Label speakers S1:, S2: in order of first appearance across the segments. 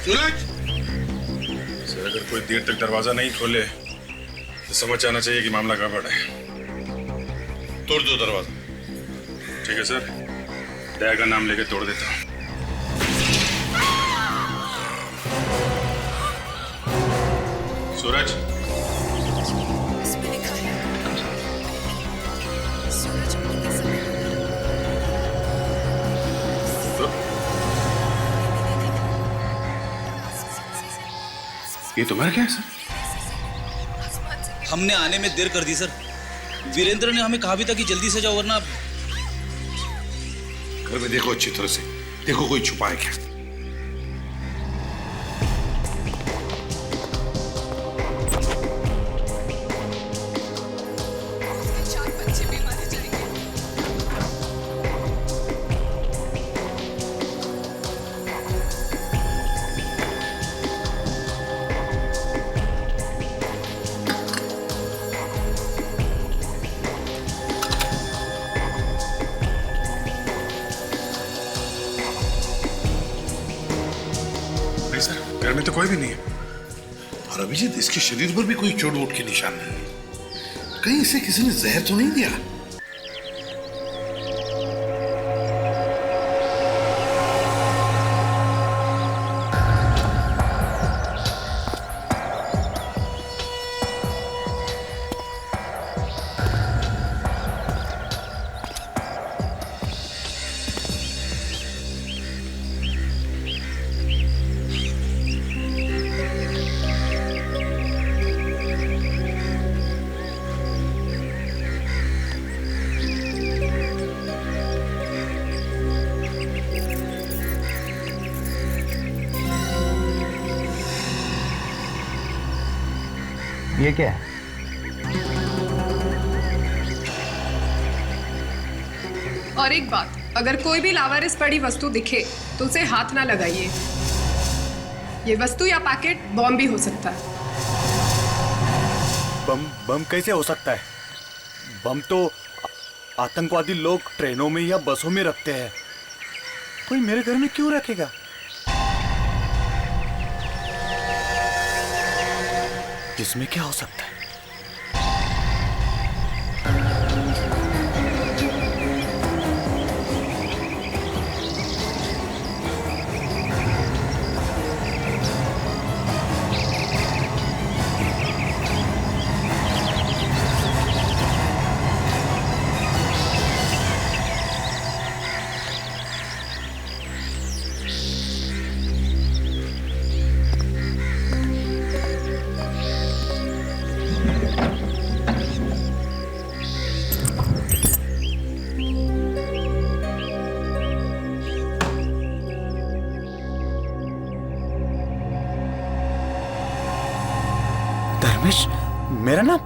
S1: सूरज! Sir, अगर कोई देर तक दरवाजा नहीं खोले तो समझ जाना चाहिए कि मामला गड़बड़ है। तोड़ दो दरवाजा। ठीक है सर, दया का नाम लेके तोड़ देता हूँ। सूरज!
S2: इसमें लिखा है सूरज उगने के समय।
S1: ये तुम्हारा क्या है सर?
S3: हमने आने में देर कर दी सर। वीरेंद्र ने हमें कहा भी था कि जल्दी से जाओ वरना।
S4: घर में देखो अच्छी तरह से, देखो कोई छुपा है क्या।
S2: चार बच्चे भी मारे जाएंगे।
S1: नहीं सर, घर में तो कोई भी नहीं है।
S4: और अभिजीत, इसके शरीर पर भी कोई चोट वोट के निशान नहीं है। कहीं इसे किसी ने जहर तो नहीं दिया?
S5: ये क्या है?
S6: और एक बात, अगर कोई भी लावारिस पड़ी वस्तु दिखे तो उसे हाथ ना लगाइए। ये वस्तु या पैकेट बॉम्ब भी हो सकता है।
S5: बम कैसे हो सकता है? बम तो आतंकवादी लोग ट्रेनों में या बसों में रखते हैं। कोई मेरे घर में क्यों रखेगा? इसमें क्या हो सकता है? धर्मेश, मेरा नाम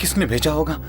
S5: किसने भेजा होगा?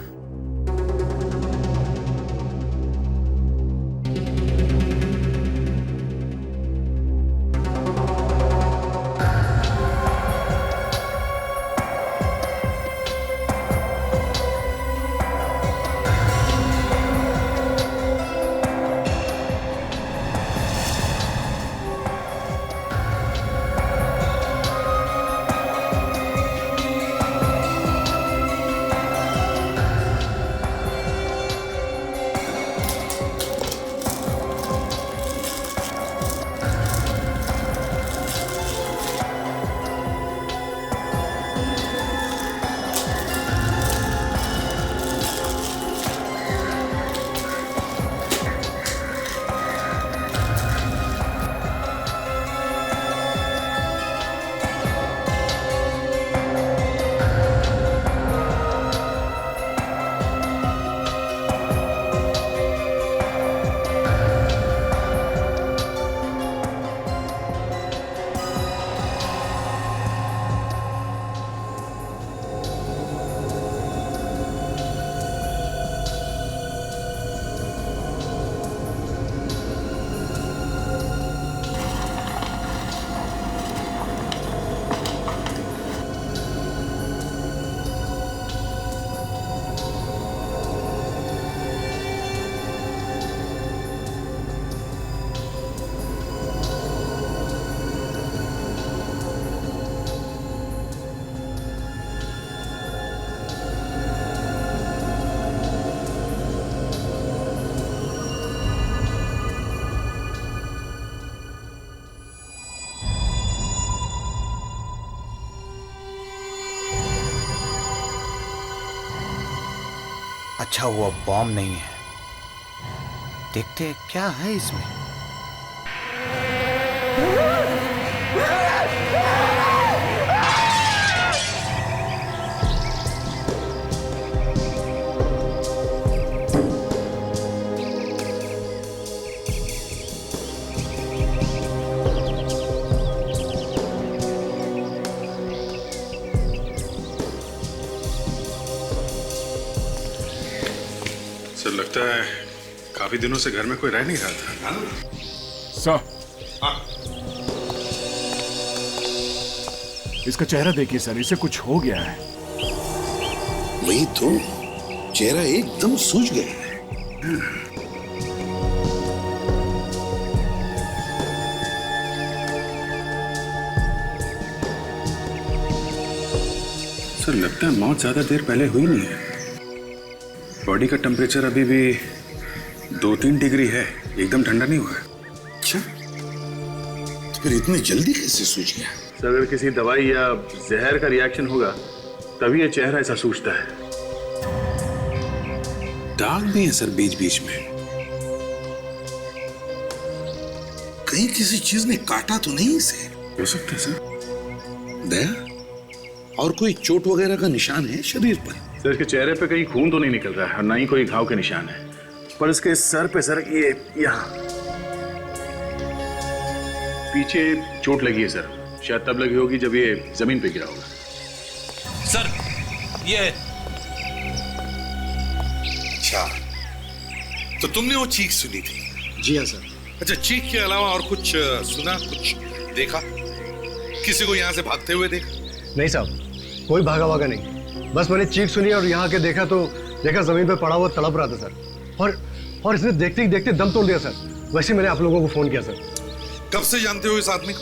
S5: अच्छा हुआ बॉम्ब नहीं है। देखते हैं क्या है इसमें।
S1: सर लगता है काफी दिनों से घर में कोई रह नहीं रहा था।
S7: सर, इसका चेहरा देखिए सर, इसे कुछ हो गया है।
S4: वही तो, चेहरा एकदम सूज गया है।
S1: सर लगता है मौत ज्यादा देर पहले हुई नहीं है। बॉडी का टेम्परेचर अभी भी 2-3 डिग्री है, एकदम ठंडा नहीं हुआ है।
S4: अच्छा, तो फिर इतनी जल्दी कैसे सूझ गया?
S1: सर अगर किसी दवाई या जहर का रिएक्शन होगा तभी ये चेहरा ऐसा सूझता है। दाग भी है सर बीच बीच में।
S4: कहीं किसी चीज ने काटा तो नहीं इसे?
S1: हो सकता है सर।
S4: दया, और कोई चोट वगैरह का निशान है शरीर पर?
S1: सर इसके चेहरे पे कहीं खून तो नहीं निकल रहा है और ना ही कोई घाव के निशान है, पर इसके सर पे सर ये यहाँ पीछे चोट लगी है सर। शायद तब लगी होगी जब ये जमीन पे गिरा होगा।
S3: सर ये
S4: अच्छा, तो तुमने वो चीख सुनी थी?
S8: जी हाँ सर।
S4: अच्छा, चीख के अलावा और कुछ सुना, कुछ देखा? किसी को यहाँ से भागते हुए देखा?
S8: नहीं साहब, कोई भागा भागा नहीं। बस मैंने चीख सुनी और यहाँ के देखा तो देखा जमीन पे पड़ा हुआ तड़प रहा था सर, और इसने देखते ही देखते दम तोड़ दिया सर। वैसे मैंने आप लोगों को फोन किया सर।
S4: कब से जानते हो इस आदमी को?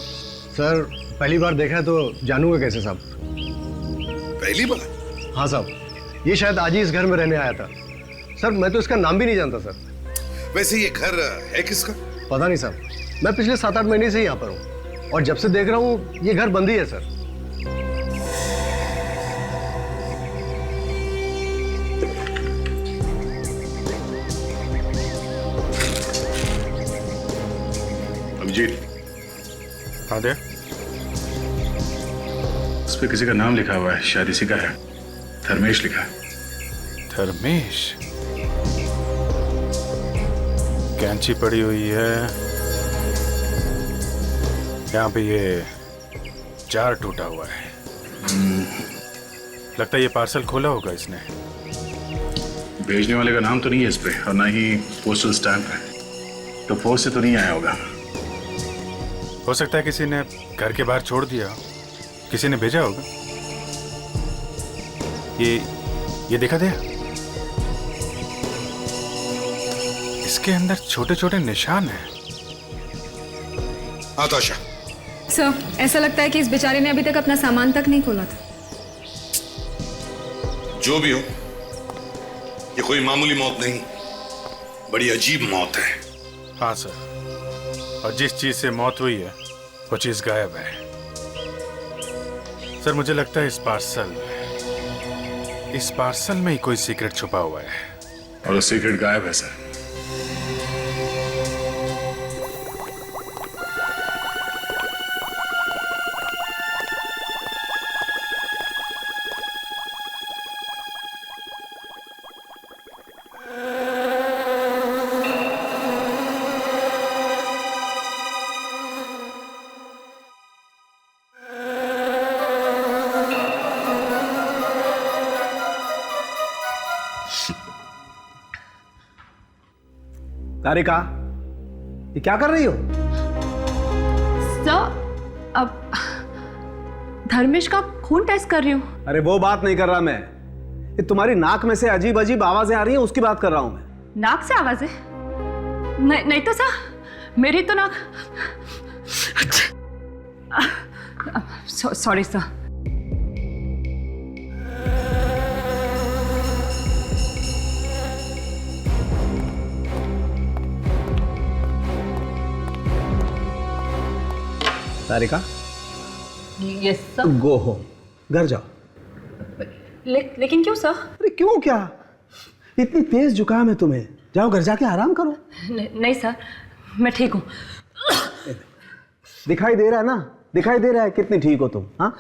S8: सर पहली बार देखा है तो जानूंगा कैसे साहब?
S4: पहली बार?
S8: हाँ साहब, ये शायद आज ही इस घर में रहने आया था सर। मैं तो इसका नाम भी नहीं जानता सर।
S4: वैसे ये घर है किसका?
S8: पता नहीं साहब, मैं पिछले 7-8 महीने से यहाँ पर हूँ और जब से देख रहा हूँ ये घर बंद ही है सर।
S1: अभिजीत,
S5: हाँ दे।
S1: उस पे किसी का नाम लिखा हुआ है, शायद इसी का है। धर्मेश लिखा है।
S5: धर्मेश? कैंची पड़ी हुई है यहाँ पे, ये जार टूटा हुआ है। लगता है ये पार्सल खोला होगा इसने।
S1: भेजने वाले का नाम तो नहीं है इस पे और ना ही पोस्टल स्टैम्प है, तो पोस्ट से तो नहीं आया होगा।
S5: हो सकता है किसी ने घर के बाहर छोड़ दिया, किसी ने भेजा होगा। ये देखा दे, इसके अंदर छोटे छोटे निशान हैं।
S4: हाँ ताशा,
S9: सर, ऐसा लगता है कि इस बेचारे ने अभी तक अपना सामान तक नहीं खोला था।
S4: जो भी हो, ये कोई मामूली मौत नहीं, बड़ी अजीब मौत है।
S5: हाँ सर, और जिस चीज से मौत हुई है वो चीज गायब है। सर मुझे लगता है इस पार्सल में ही कोई सीक्रेट छुपा हुआ है।
S1: और वो सीक्रेट गायब है सर।
S8: तारिका, ये क्या कर रही हो?
S9: सर, अब धर्मेश का खून टेस्ट कर रही हूँ।
S8: अरे वो बात नहीं कर रहा मैं, ये तुम्हारी नाक में से अजीब अजीब आवाजें आ रही हैं, उसकी बात कर रहा हूं मैं।
S9: नाक से आवाजें? नहीं तो सर, मेरी तो नाक। Sorry sir.
S8: Tarika,
S9: yes sir.
S8: Go home, घर जाओ।
S9: लेकिन क्यों सर?
S8: अरे क्यों क्या? इतनी तेज जुकाम है तुम्हें, जाओ घर जाके आराम करो।
S9: नहीं सर, मैं ठीक हूँ।
S8: दिखाई दे रहा है ना, दिखाई दे रहा है कितनी ठीक हो तुम। हाँ,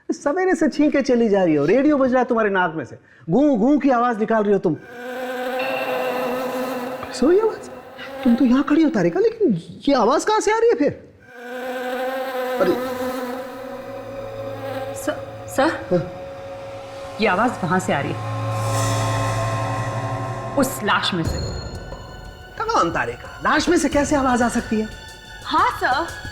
S8: सवेरे से छींके चली जा रही हो, रेडियो बज रहा है तुम्हारे नाक में से, गूं गूं की आवाज निकाल रही हो तुम। सोई आवाज? तुम तो यहाँ खड़ी हो तारिका, लेकिन ये आवाज कहाँ से आ रही है फिर? अरे
S9: सर, ये आवाज वहां से आ रही है, उस लाश में से।
S8: कौन तारिका? लाश में से कैसे आवाज आ सकती है?
S9: हाँ सर।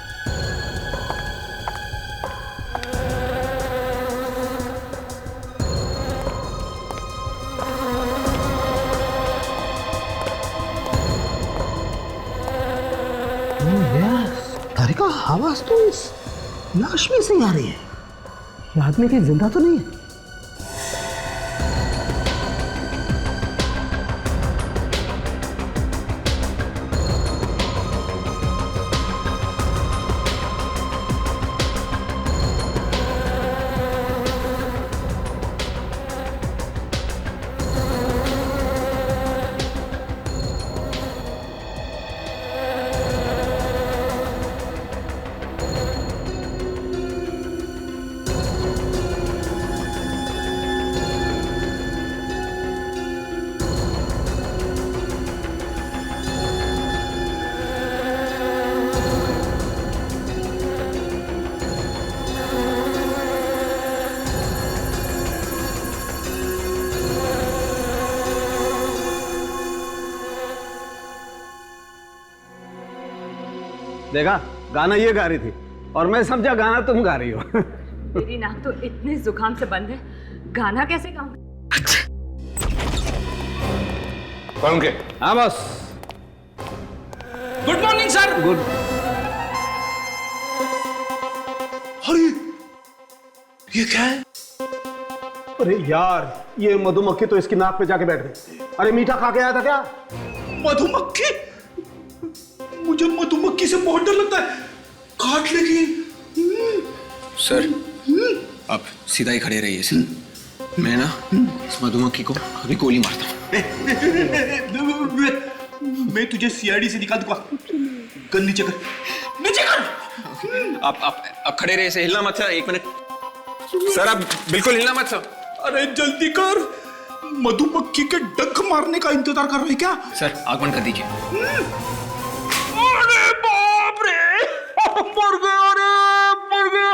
S8: तारिका, आवाज तो इस लाश में से ही आ रही है। ये आदमी कहीं जिंदा तो नहीं है? देखा, गाना ये गा रही थी और मैं समझा गाना तुम गा रही हो।
S9: मेरी नाक तो इतने जुकाम से बंद है, गाना कैसे गाऊं?
S4: कौन के?
S8: हाँ बस।
S3: Good morning sir.
S8: गुड।
S4: अरे ये क्या है?
S8: अरे यार, ये मधुमक्खी तो इसकी नाक पे जाके बैठ गई। अरे मीठा खा के आया था क्या?
S5: मधुमक्खी? मुझे मधुमक्खी से बहुत डर लगता है, काट लेगी।
S10: सर आप सीधा ही खड़े रहिए सर, मैं ना इस मधुमक्खी को अभी गोली मारता हूँ।
S5: मैं तुझे सीआईडी से निकाल दूंगा। गन नीचे कर, नीचे कर।
S10: आप खड़े रहिए, से हिलना मत सर, 1 मिनट सर, आप बिल्कुल हिलना मत सर।
S5: अरे जल्दी कर, मधुमक्खी के डंक मारने का इंतजार कर रहे हैं क्या?
S10: सर आग बंद कर दीजिए।
S5: अरे बाप रे, मर गया, अरे मर गया।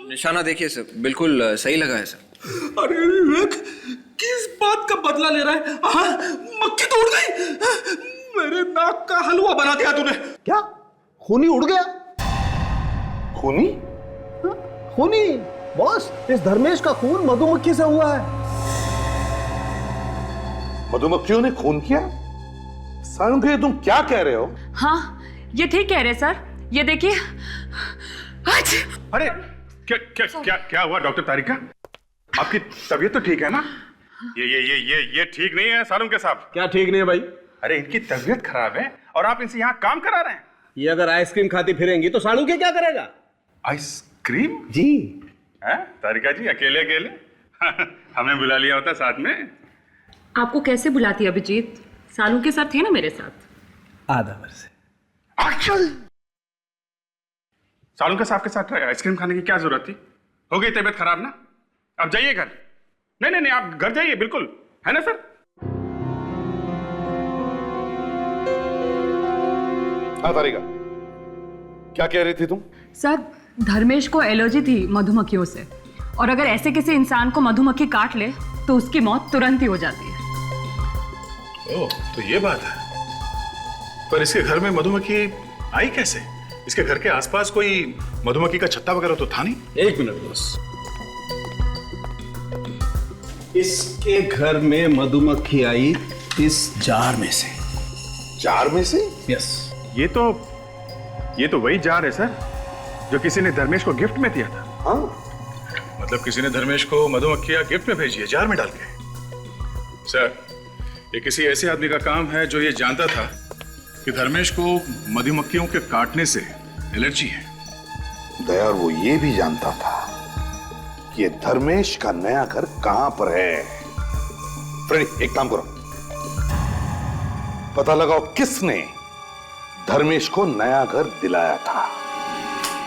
S10: निशाना देखिए सर, बिल्कुल सही लगा है सर।
S5: अरे विवेक, किस बात का बदला ले रहा है? हाँ, मक्खी तो उड़ गई, मेरे नाक का हलवा बना दिया तूने।
S8: क्या? खूनी उड़ गया?
S4: खूनी?
S8: खूनी? बॉस, इस धर्मेश का खून मधुमक्खी से हुआ है।
S4: मधुमक्खियों ने खून किया? सालुंखे, तुम क्या कह रहे हो?
S9: हाँ, ये ठीक कह रहे सर, ये देखिए।
S1: अरे क्या क्या क्या क्या हुआ डॉक्टर तारिका? आपकी तबीयत तो ठीक है ना? ये ठीक नहीं है सालुंखे साहब।
S8: क्या ठीक नहीं है भाई?
S1: अरे इनकी तबीयत खराब है और आप इनसे यहाँ काम करा रहे हैं।
S8: ये अगर आइसक्रीम खाती फिरेंगी तो सालुंखे क्या करेगा?
S1: आइसक्रीम?
S8: जी।
S1: हैं तारिका जी, अकेले अकेले? हमें बुला लिया होता साथ में।
S9: आपको कैसे बुलाती अभिजीत? सालू के साथ थे ना मेरे साथ।
S8: आधा वर्ष।
S1: सालुंखे साहब के साथ आइसक्रीम खाने की क्या जरूरत थी? हो गई तबीयत खराब ना, अब जाइए घर। नहीं, आप घर जाइए, बिल्कुल, है ना सर?
S4: हाँ तारिका, क्या कह रही थी तुम?
S9: सर, धर्मेश को एलर्जी थी मधुमक्खियों से, और अगर ऐसे किसी इंसान को मधुमक्खी काट ले तो उसकी मौत तुरंत ही हो जाती है।
S1: ओह, तो ये बात है। पर इसके घर में मधुमक्खी आई कैसे? इसके घर के आसपास कोई मधुमक्खी का छत्ता वगैरह तो था नहीं?
S8: 1 मिनट बस। इसके घर में मधुमक्खी आई इस जार में से।
S4: जार में से?
S8: यस।
S1: ये तो वही जार है सर, जो किसी ने धर्मेश को गिफ्ट में दिया था।
S4: हाँ,
S1: मतलब किसी ने धर्मेश को मधुमक्खियां गिफ्ट में भेजी है, जार में डाल के। सर, ये किसी ऐसे आदमी का काम है जो ये जानता था कि धर्मेश को मधुमक्खियों के काटने से एलर्जी है।
S4: दया, वो ये भी जानता था कि ये धर्मेश का नया घर कहां पर है। फ्रेडी, एक काम करो, पता लगाओ किसने धर्मेश को नया घर दिलाया था।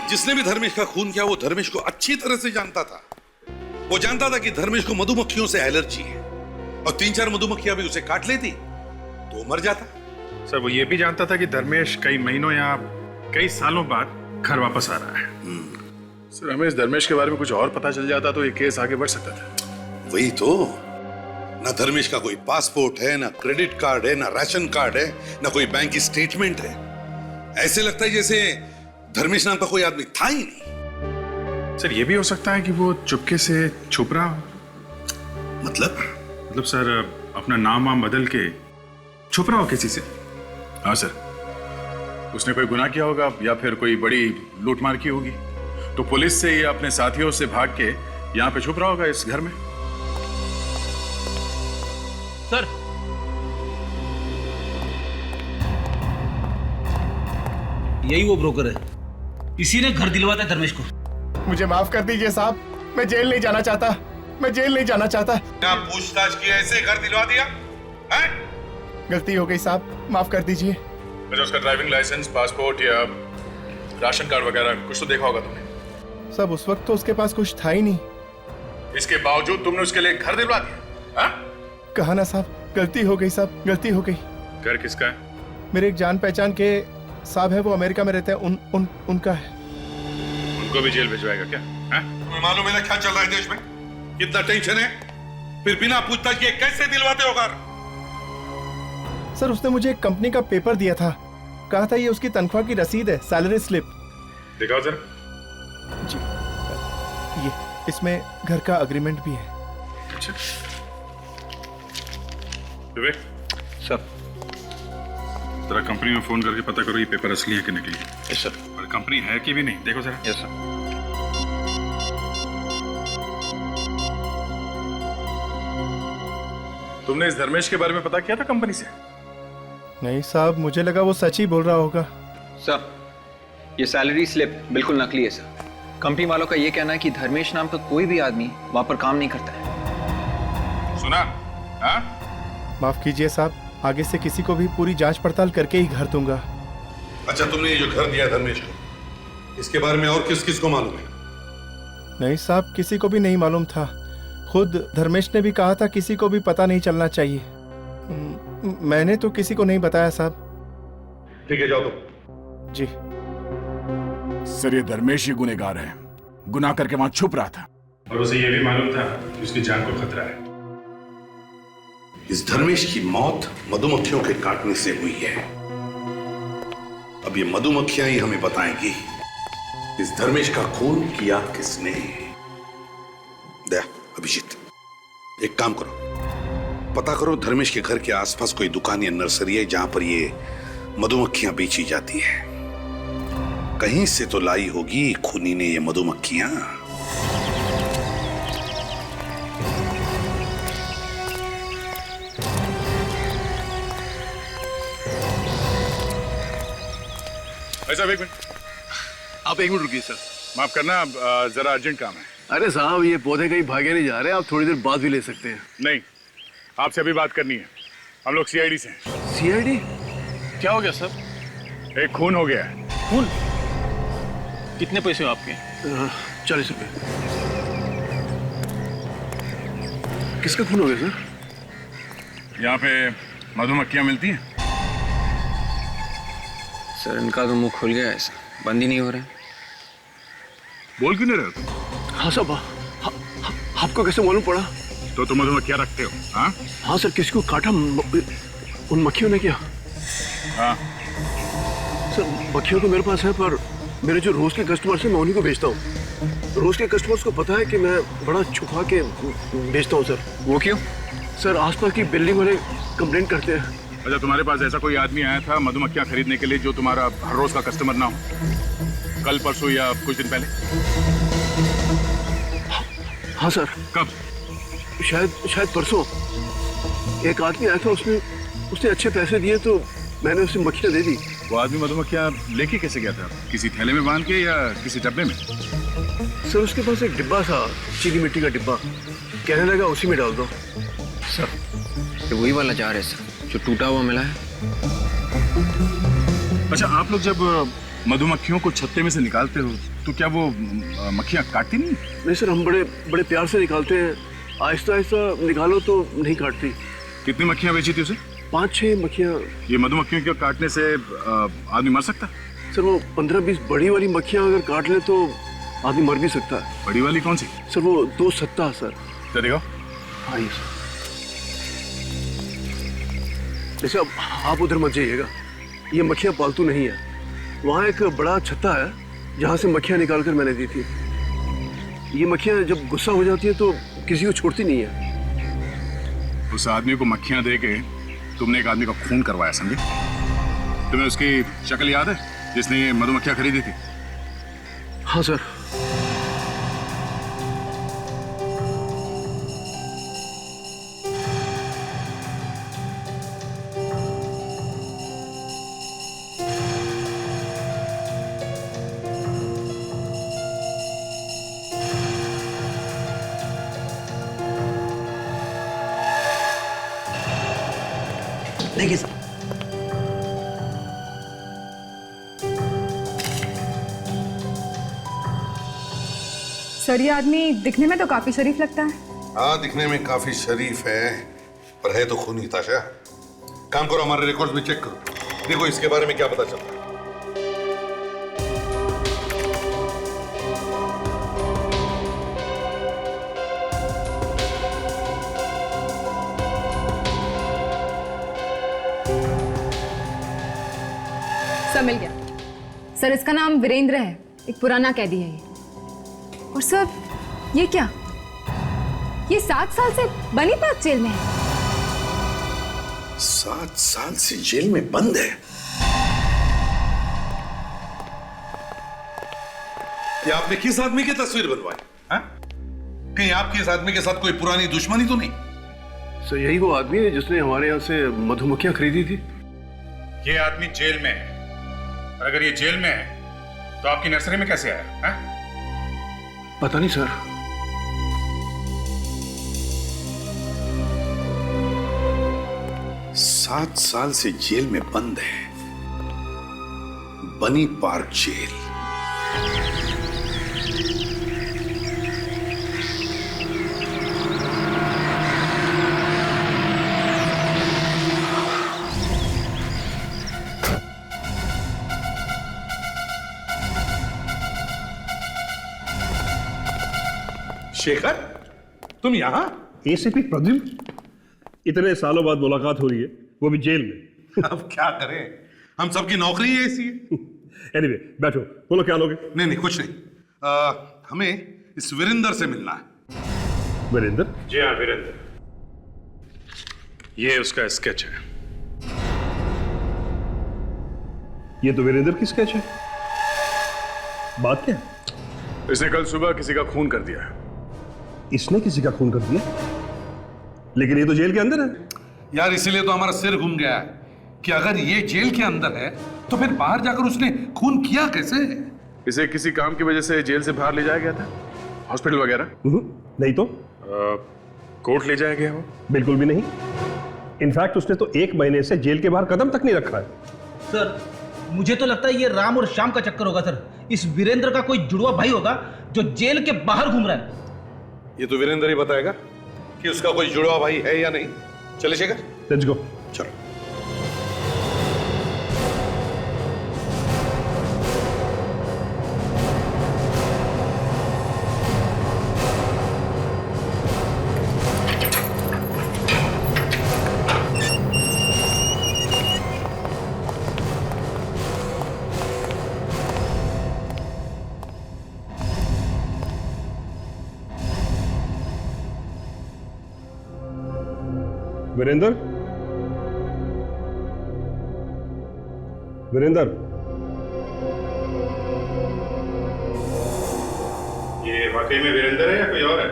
S4: जिसने भी धर्मेश का खून किया वो धर्मेश को अच्छी तरह से जानता था। वो जानता था कि धर्मेश को मधुमक्खियों से एलर्जी है और 3-4 मधुमक्खियां भी उसे काट लेती तो मर जाता।
S1: सर वो ये भी जानता था कि धर्मेश कई महीनों या कई सालों बाद घर वापस आ रहा है। सर हमें इस धर्मेश के बारे में कुछ और पता चल जाता तो ये केस आगे बढ़ सकता था।
S4: वही तो, ना धर्मेश का कोई पासपोर्ट है, ना क्रेडिट कार्ड है, ना राशन कार्ड है, ना कोई बैंक की स्टेटमेंट है। ऐसे लगता है जैसे धर्मेश नाम का कोई आदमी था ही नहीं।
S1: सर ये भी हो सकता है कि वो चुपके से छुप रहा हो।
S4: मतलब
S1: सर अपना नाम वाम बदल के छुप रहा हो किसी से। हाँ सर, उसने कोई गुनाह किया होगा या फिर कोई बड़ी लूटमार की होगी तो पुलिस से या अपने साथियों से भाग के यहाँ पे छुप रहा होगा इस घर में।
S3: सर यही वो ब्रोकर है, इसी ने घर दिलवाता है धर्मेश को।
S7: मुझे माफ कर दीजिए साहब, मैं जेल नहीं जाना चाहता, मैं जेल नहीं जाना चाहता।
S4: क्या पूछताछ की ऐसे घर दिलवा दिया है?
S7: गलती हो गई साहब, माफ कर दीजिए।
S1: अच्छा उसका ड्राइविंग लाइसेंस, पासपोर्ट या राशन कार्ड वगैरह कुछ तो देखा होगा तुमने।
S7: सब उस वक्त तो उसके पास कुछ था ही नहीं।
S1: इसके बावजूद तुमने उसके लिए घर दिलवा दिया? हाँ?
S7: कहा ना साहब, गलती हो गई साहब, गलती हो गई।
S1: घर किसका है?
S7: मेरे एक जान पहचान के साहब है, वो अमेरिका में रहते हैं, उनका है।
S1: उनको भी जेल भिजवाएगा क्या?
S4: तुम्हें मालूम है ना क्या चल रहा है देश में? कितना टेंशन है, फिर बिना पूछताछ किए कैसे दिलवाते हो घर?
S7: सर उसने मुझे एक कंपनी का पेपर दिया था, कहा था ये उसकी तनख्वाह की रसीद है, सैलरी स्लिप।
S1: दिखाओ जरा।
S7: जी ये, इसमें घर का एग्रीमेंट भी है।
S1: अच्छा विवेक
S10: सर,
S1: जरा कंपनी में फोन करके पता करो ये पेपर असली है कि नकली।
S10: Yes sir.
S1: और कंपनी है कि भी नहीं देखो जरा।
S10: Yes sir.
S1: तुमने इस धर्मेश के बारे में पता किया था कंपनी से?
S7: नहीं साहब, मुझे लगा वो सच ही बोल रहा होगा।
S10: सर ये सैलरी स्लिप बिल्कुल नकली है सर। कंपनी वालों का ये कहना है कि धर्मेश नाम का कोई भी आदमी वहां पर काम नहीं करता है।
S1: सुना? हाँ?
S7: माफ कीजिए साहब, आगे से किसी को भी पूरी जांच पड़ताल करके ही घर दूंगा।
S4: अच्छा तुमने ये जो घर दिया धर्मेश को, इसके बारे में और किस किस को मालूम है?
S7: नहीं साहब, किसी को भी नहीं मालूम था। खुद धर्मेश ने भी कहा था किसी को भी पता नहीं चलना चाहिए। मैंने तो किसी को नहीं बताया साहब।
S4: ठीक है जाओ तुम।
S7: जी सर, ये धर्मेश ही गुनहगार है, गुनाह करके वहां छुप रहा था।
S1: और उसे ये भी मालूम था कि उसकी जान को खतरा है।
S4: इस धर्मेश की मौत मधुमक्खियों के काटने से हुई है। अब ये मधुमक्खियां ही हमें बताएंगी इस धर्मेश का खून किया किसने। दया, अभिजीत, एक काम करो, पता करो धर्मेश के घर के आसपास कोई दुकान या नर्सरी है जहां पर ये मधुमक्खियां बेची जाती है। कहीं से तो लाई होगी खूनी ने ये मधुमक्खियां।
S1: ऐसा एक मिनट,
S8: आप एक मिनट रुकिए सर।
S1: माफ करना, जरा अर्जेंट काम है।
S8: अरे साहब, ये पौधे कहीं भागे नहीं जा रहे, आप थोड़ी देर बाद भी ले सकते हैं।
S1: नहीं, आपसे अभी बात करनी है। हम लोग सीआईडी से हैं।
S8: सीआईडी? क्या हो गया सर?
S1: एक खून हो गया है।
S3: खून? कितने पैसे हो आपके?
S8: 40 रुपए। किसका खून हो गया सर?
S1: यहाँ पे मधुमक्खियां मिलती हैं।
S10: सर इनका तो मुंह खुल गया है सर, बंद ही नहीं हो रहा है।
S1: बोल क्यों नहीं रहे हो?
S8: हाँ साहब, आपको कैसे मालूम पड़ा?
S1: तो तुम मधुमक्खियां रखते हो? हाँ
S8: हाँ सर, किसको काटा उन मक्खियों ने? क्या?
S1: हाँ
S8: सर मक्खियों तो मेरे पास है, पर मेरे जो रोज के कस्टमर्स हैं मैं उन्हीं को बेचता हूँ। रोज के कस्टमर्स को पता है कि मैं बड़ा छुपा के बेचता हूँ सर।
S10: वो क्यों?
S8: सर आसपास की बिल्डिंग वाले कंप्लेंट करते हैं।
S1: अच्छा, तुम्हारे पास ऐसा कोई आदमी आया था मधुमक्खियां खरीदने के लिए जो तुम्हारा हर रोज का कस्टमर ना हो? कल, परसों या कुछ दिन पहले?
S8: हाँ सर।
S1: कब?
S8: शायद परसों एक आदमी आया था, उसने अच्छे पैसे दिए तो मैंने उसे मक्खियाँ दे दी।
S1: वो आदमी मधुमक्खियां लेके कैसे गया था? किसी थैले में बांध के या किसी डब्बे में?
S8: सर उसके पास एक डिब्बा था, चीनी मिट्टी का डिब्बा, कहने लगा उसी में डाल दो।
S1: सर
S10: ये वही वाला जार है सर जो टूटा हुआ मिला है।
S1: अच्छा, आप लोग जब मधुमक्खियों को छत्ते में से निकालते हो तो क्या वो मक्खियाँ काटती नहीं?
S8: नहीं सर, हम बड़े बड़े प्यार से निकालते हैं। आहिस्ता आहिस्ता निकालो तो नहीं काटती।
S1: कितनी मक्खियाँ बेची थी उसे?
S8: 5-6 मक्खियाँ।
S1: ये मधुमक्खियों के काटने से आदमी मर सकता है?
S8: सर वो 15-20 बड़ी वाली मक्खियाँ अगर काट ले तो आदमी मर भी सकता है।
S1: बड़ी वाली कौन सी?
S8: सर वो 2 सत्ता सर।
S1: चलेगा?
S8: हाँ ये सर। जैसे अब आप उधर मत जाइएगा, ये मक्खियाँ पालतू नहीं है। वहाँ एक बड़ा छत्ता है जहाँ से मक्खियाँ निकाल कर मैंने दी थी। ये मक्खियाँ जब गुस्सा हो जाती है तो किसी को छोड़ती नहीं है।
S1: उस आदमी को मक्खियाँ दे के तुमने एक आदमी का खून करवाया, समझे? तुम्हें उसकी शक्ल याद है जिसने ये मधुमक्खियाँ खरीदी थी?
S8: हाँ सर।
S3: देखिए सर,
S9: सर ये आदमी दिखने में तो काफी शरीफ लगता है।
S4: हाँ, दिखने में काफी शरीफ है, पर है तो खूनी ताशा। काम करो, हमारे रिकॉर्ड में चेक करो, देखो इसके बारे में क्या पता चलता है।
S9: सर मिल गया। सर इसका नाम वीरेंद्र है, एक पुराना कैदी है ये। और सर ये क्या, ये 7 साल से बनी पार्क जेल में है।
S4: 7 साल से जेल में बंद है? ये आपने किस आदमी की तस्वीर बनवाई? हाँ? कहीं आपकी इस आदमी के साथ कोई पुरानी दुश्मनी तो नहीं?
S8: सर यही वो आदमी है जिसने हमारे यहाँ से मधुमक्खियाँ खरीदी थी।
S1: ये आदमी जेल में है, और अगर ये जेल में है तो आपकी नर्सरी में कैसे आया? हाँ?
S8: पता नहीं सर।
S4: 7 साल से जेल में बंद है, बनी पार्क जेल। शेखर, तुम यहां?
S11: एसीपी प्रद्युम्न, इतने सालों बाद मुलाकात हो रही है, वो भी जेल में।
S4: अब क्या करें, हम सबकी नौकरी है ऐसी है।
S11: एनीवे, बैठो, बोलो क्या लोगे?
S4: नहीं नहीं, कुछ नहीं। हमें इस वीरेंद्र से मिलना है।
S11: वीरेंद्र?
S1: जी हाँ, वीरेंद्र। ये उसका स्केच है।
S11: ये तो वीरेंद्र की स्केच है। बात क्या है?
S1: इसने कल सुबह किसी का खून कर दिया।
S11: इसने किसी का खून कर दिया? लेकिन ये तो जेल के अंदर है।
S4: यार इसीलिए तो हमारा सिर घूम गया है कि अगर ये जेल के अंदर है तो फिर बाहर जाकर उसने खून किया कैसे?
S1: इसे किसी काम की वजह से जेल से बाहर ले जाया गया था, हॉस्पिटल वगैरह?
S11: नहीं तो
S1: कोर्ट ले जाया गया हो?
S11: बिल्कुल भी नहीं। इनफैक्ट उसने तो 1 महीने से जेल के बाहर कदम तक नहीं रखा है।
S3: सर मुझे तो लगता है ये राम और श्याम का चक्कर होगा सर। इस वीरेंद्र का कोई जुड़वा भाई होगा जो जेल के बाहर घूम रहा है।
S4: ये तो वीरेंद्र ही बताएगा कि उसका कोई जुड़वा भाई है या नहीं। चले शेखर,
S11: लेट्स गो।
S4: चलो।
S11: वीरेंद्र? वीरेंद्र?
S1: ये वाकई में वीरेंद्र है या कोई और है?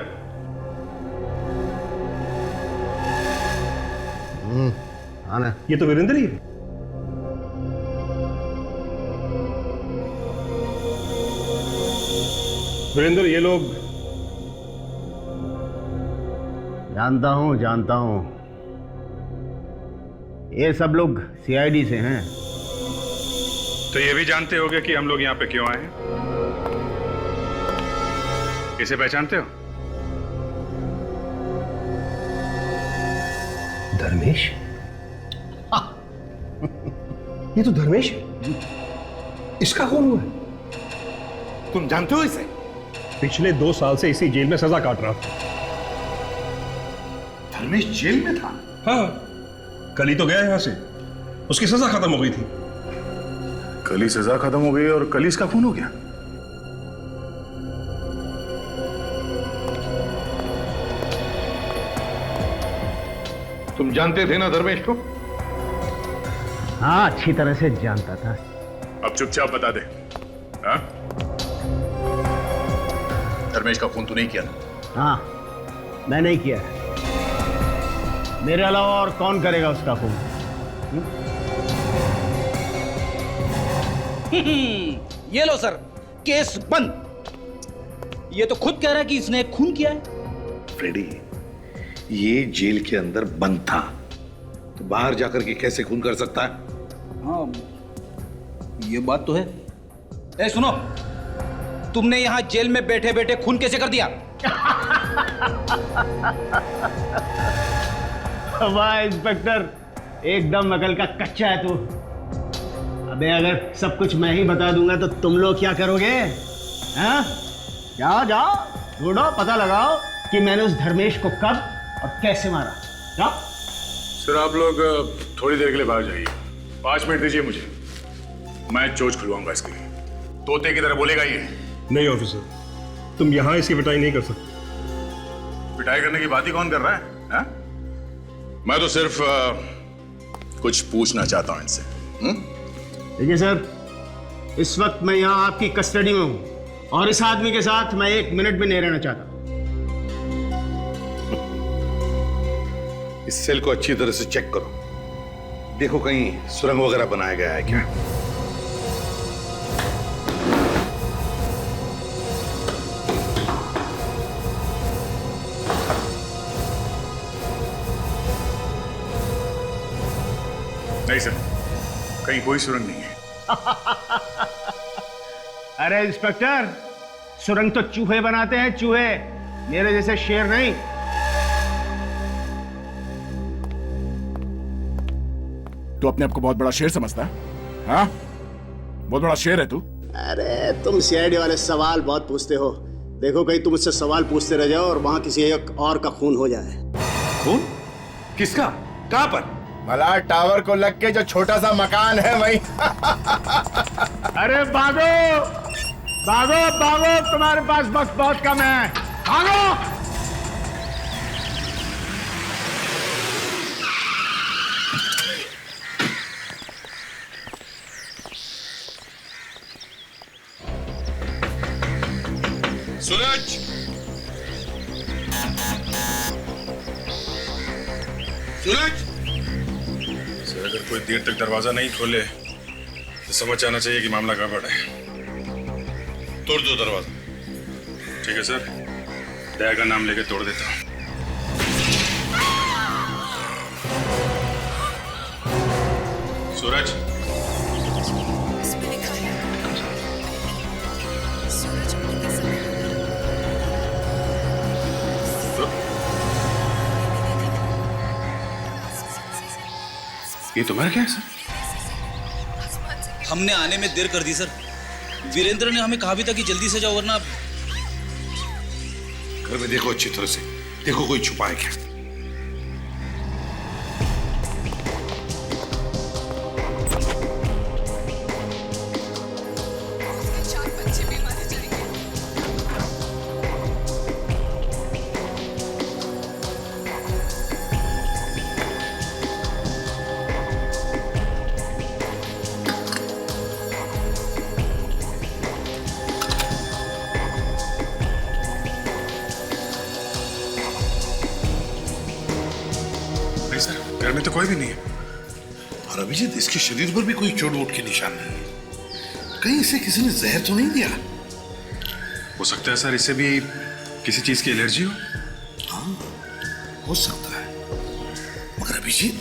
S8: हाँ ना,
S11: ये तो वीरेंद्र ही है। वीरेंद्र, ये लोग?
S8: जानता हूँ
S12: ये सब लोग सीआईडी से हैं।
S1: तो ये भी जानते होगे कि हम लोग यहाँ पे क्यों आए हैं? इसे पहचानते हो?
S8: धर्मेश? ये तो धर्मेश है। इसका कौन हुआ है?
S7: तुम जानते हो इसे?
S11: पिछले 2 साल से इसी जेल में सजा काट रहा था।
S4: धर्मेश जेल में था?
S11: हाँ, कल ही तो गया यहां से। उसकी सजा खत्म हो गई थी।
S1: कल ही सजा खत्म हो गई और कल ही इसका खून हो गया?
S4: तुम जानते थे ना धर्मेश को?
S12: हाँ, अच्छी तरह से जानता था।
S1: अब चुपचाप बता दे। हाँ? धर्मेश का खून तू नहीं किया ना?
S12: हाँ, मैं नहीं किया है। मेरे अलावा और कौन करेगा उसका खून?
S3: ये लो सर, केस बंद। ये तो खुद कह रहा है कि इसने खून किया है।
S4: फ्रेडी, ये जेल के अंदर बंद था, तो बाहर जाकर के कैसे खून कर सकता है?
S3: हाँ, ये बात तो है। ए सुनो, तुमने यहां जेल में बैठे बैठे खून कैसे कर दिया?
S12: वाह इंस्पेक्टर, एकदम अकल का कच्चा है तू। अबे अगर सब कुछ मैं ही बता दूंगा तो तुम लोग क्या करोगे? हाँ? जाओ जाओ, ढूंढो, पता लगाओ कि मैंने उस धर्मेश को कब और कैसे मारा। जाओ।
S1: सर आप लोग थोड़ी देर के लिए बाहर जाइए। 5 मिनट दीजिए मुझे, मैं चोच खुलवाऊंगा इसकी। तोते की तरह बोलेगा ये।
S11: नहीं ऑफिसर, तुम यहां इसकी पिटाई नहीं कर सकते।
S1: पिटाई करने की बात ही कौन कर रहा है? हा? मैं तो सिर्फ कुछ पूछना चाहता हूं इनसे।
S12: देखिए सर, इस वक्त मैं यहाँ आपकी कस्टडी में हूँ और इस आदमी के साथ मैं 1 मिनट भी नहीं रहना चाहता।
S4: इस सेल को अच्छी तरह से चेक करो, देखो कहीं सुरंग वगैरह बनाया गया है क्या।
S1: नहीं सर, कहीं कोई सुरंग नहीं है।
S12: अरे इंस्पेक्टर, सुरंग तो चूहे बनाते हैं, चूहे, मेरे जैसे शेर नहीं।
S13: तू अपने आप को बहुत बड़ा शेर समझता है? हाँ, बहुत बड़ा शेर है तू।
S12: अरे तुम सीआईडी वाले सवाल बहुत पूछते हो। देखो कहीं तुम मुझसे सवाल पूछते रह जाओ और वहां किसी एक और का खून हो जाए।
S4: खून? किसका? कहां पर?
S7: मलार टावर को लग के जो छोटा सा मकान है वही।
S12: अरे भागो भागो भागो, तुम्हारे पास वक्त बहुत कम है, भागो।
S1: सूरज, सूरज। सर अगर कोई देर तक दरवाजा नहीं खोले तो समझ आना चाहिए कि मामला गड़बड़ है। तोड़ दो दरवाजा। ठीक है सर, दया का नाम लेके तोड़ देता हूं। सूरज,
S2: इसमें लिखा है सूरज उगने के समय।
S1: ये तुम्हारा क्या है सर?
S3: हमने आने में देर कर दी सर। वीरेंद्र ने हमें कहा भी था कि जल्दी से जाओ वरना।
S4: घर में देखो अच्छी तरह से, देखो कोई छुपा है क्या।
S2: चार बच्चे भी मारे जाएंगे।
S1: नहीं सर, घर में तो कोई भी नहीं है।
S4: और अभिजीत, इसके शरीर पर भी कोई चोट वोट के निशान नहीं है। कहीं इसे किसी ने जहर तो नहीं दिया?
S1: हो सकता है सर इसे भी किसी चीज की एलर्जी हो।
S4: हाँ, हो सकता है, मगर अभिजीत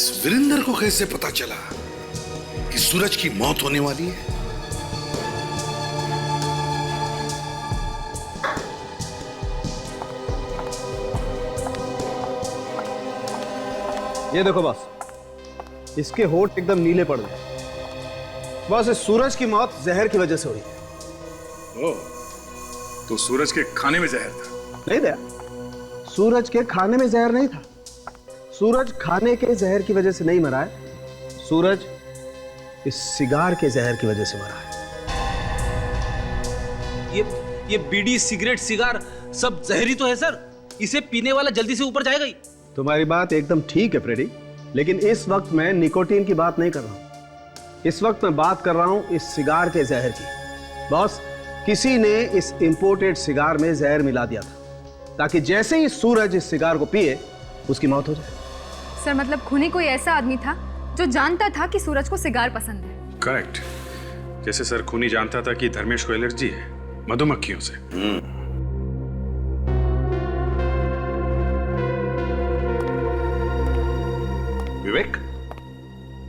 S4: इस वीरेंद्र को कैसे पता चला कि सूरज की मौत होने वाली है?
S12: ये देखो बस, इसके होठ एकदम नीले पड़ गए। बस इस सूरज की मौत जहर की वजह से हुई है।
S1: ओ, तो सूरज के खाने में जहर था?
S12: नहीं दया, सूरज के खाने में जहर नहीं था। सूरज खाने के जहर की वजह से नहीं मरा है, सूरज इस सिगार के जहर की वजह से मरा है।
S3: ये बीड़ी, सिगरेट, सिगार सब जहरी तो है सर। इसे पीने वाला जल्दी से ऊपर जाएगा ही।
S12: तुम्हारी बात एकदम ठीक है फ्रेडी, लेकिन इस वक्त मैं निकोटीन की बात नहीं कर रहा हूं। इस वक्त मैं बात कर रहा हूं इस सिगार के जहर की। बॉस, किसी ने इस इंपोर्टेड सिगार में जहर मिला दिया था ताकि जैसे ही सूरज इस सिगार को पिए उसकी मौत हो जाए।
S9: सर मतलब खूनी कोई ऐसा आदमी था जो जानता था कि सूरज को सिगार पसंद है।
S1: करेक्ट। जैसे सर खूनी जानता था कि धर्मेश को एलर्जी है मधुमक्खियों से।
S4: विवेक,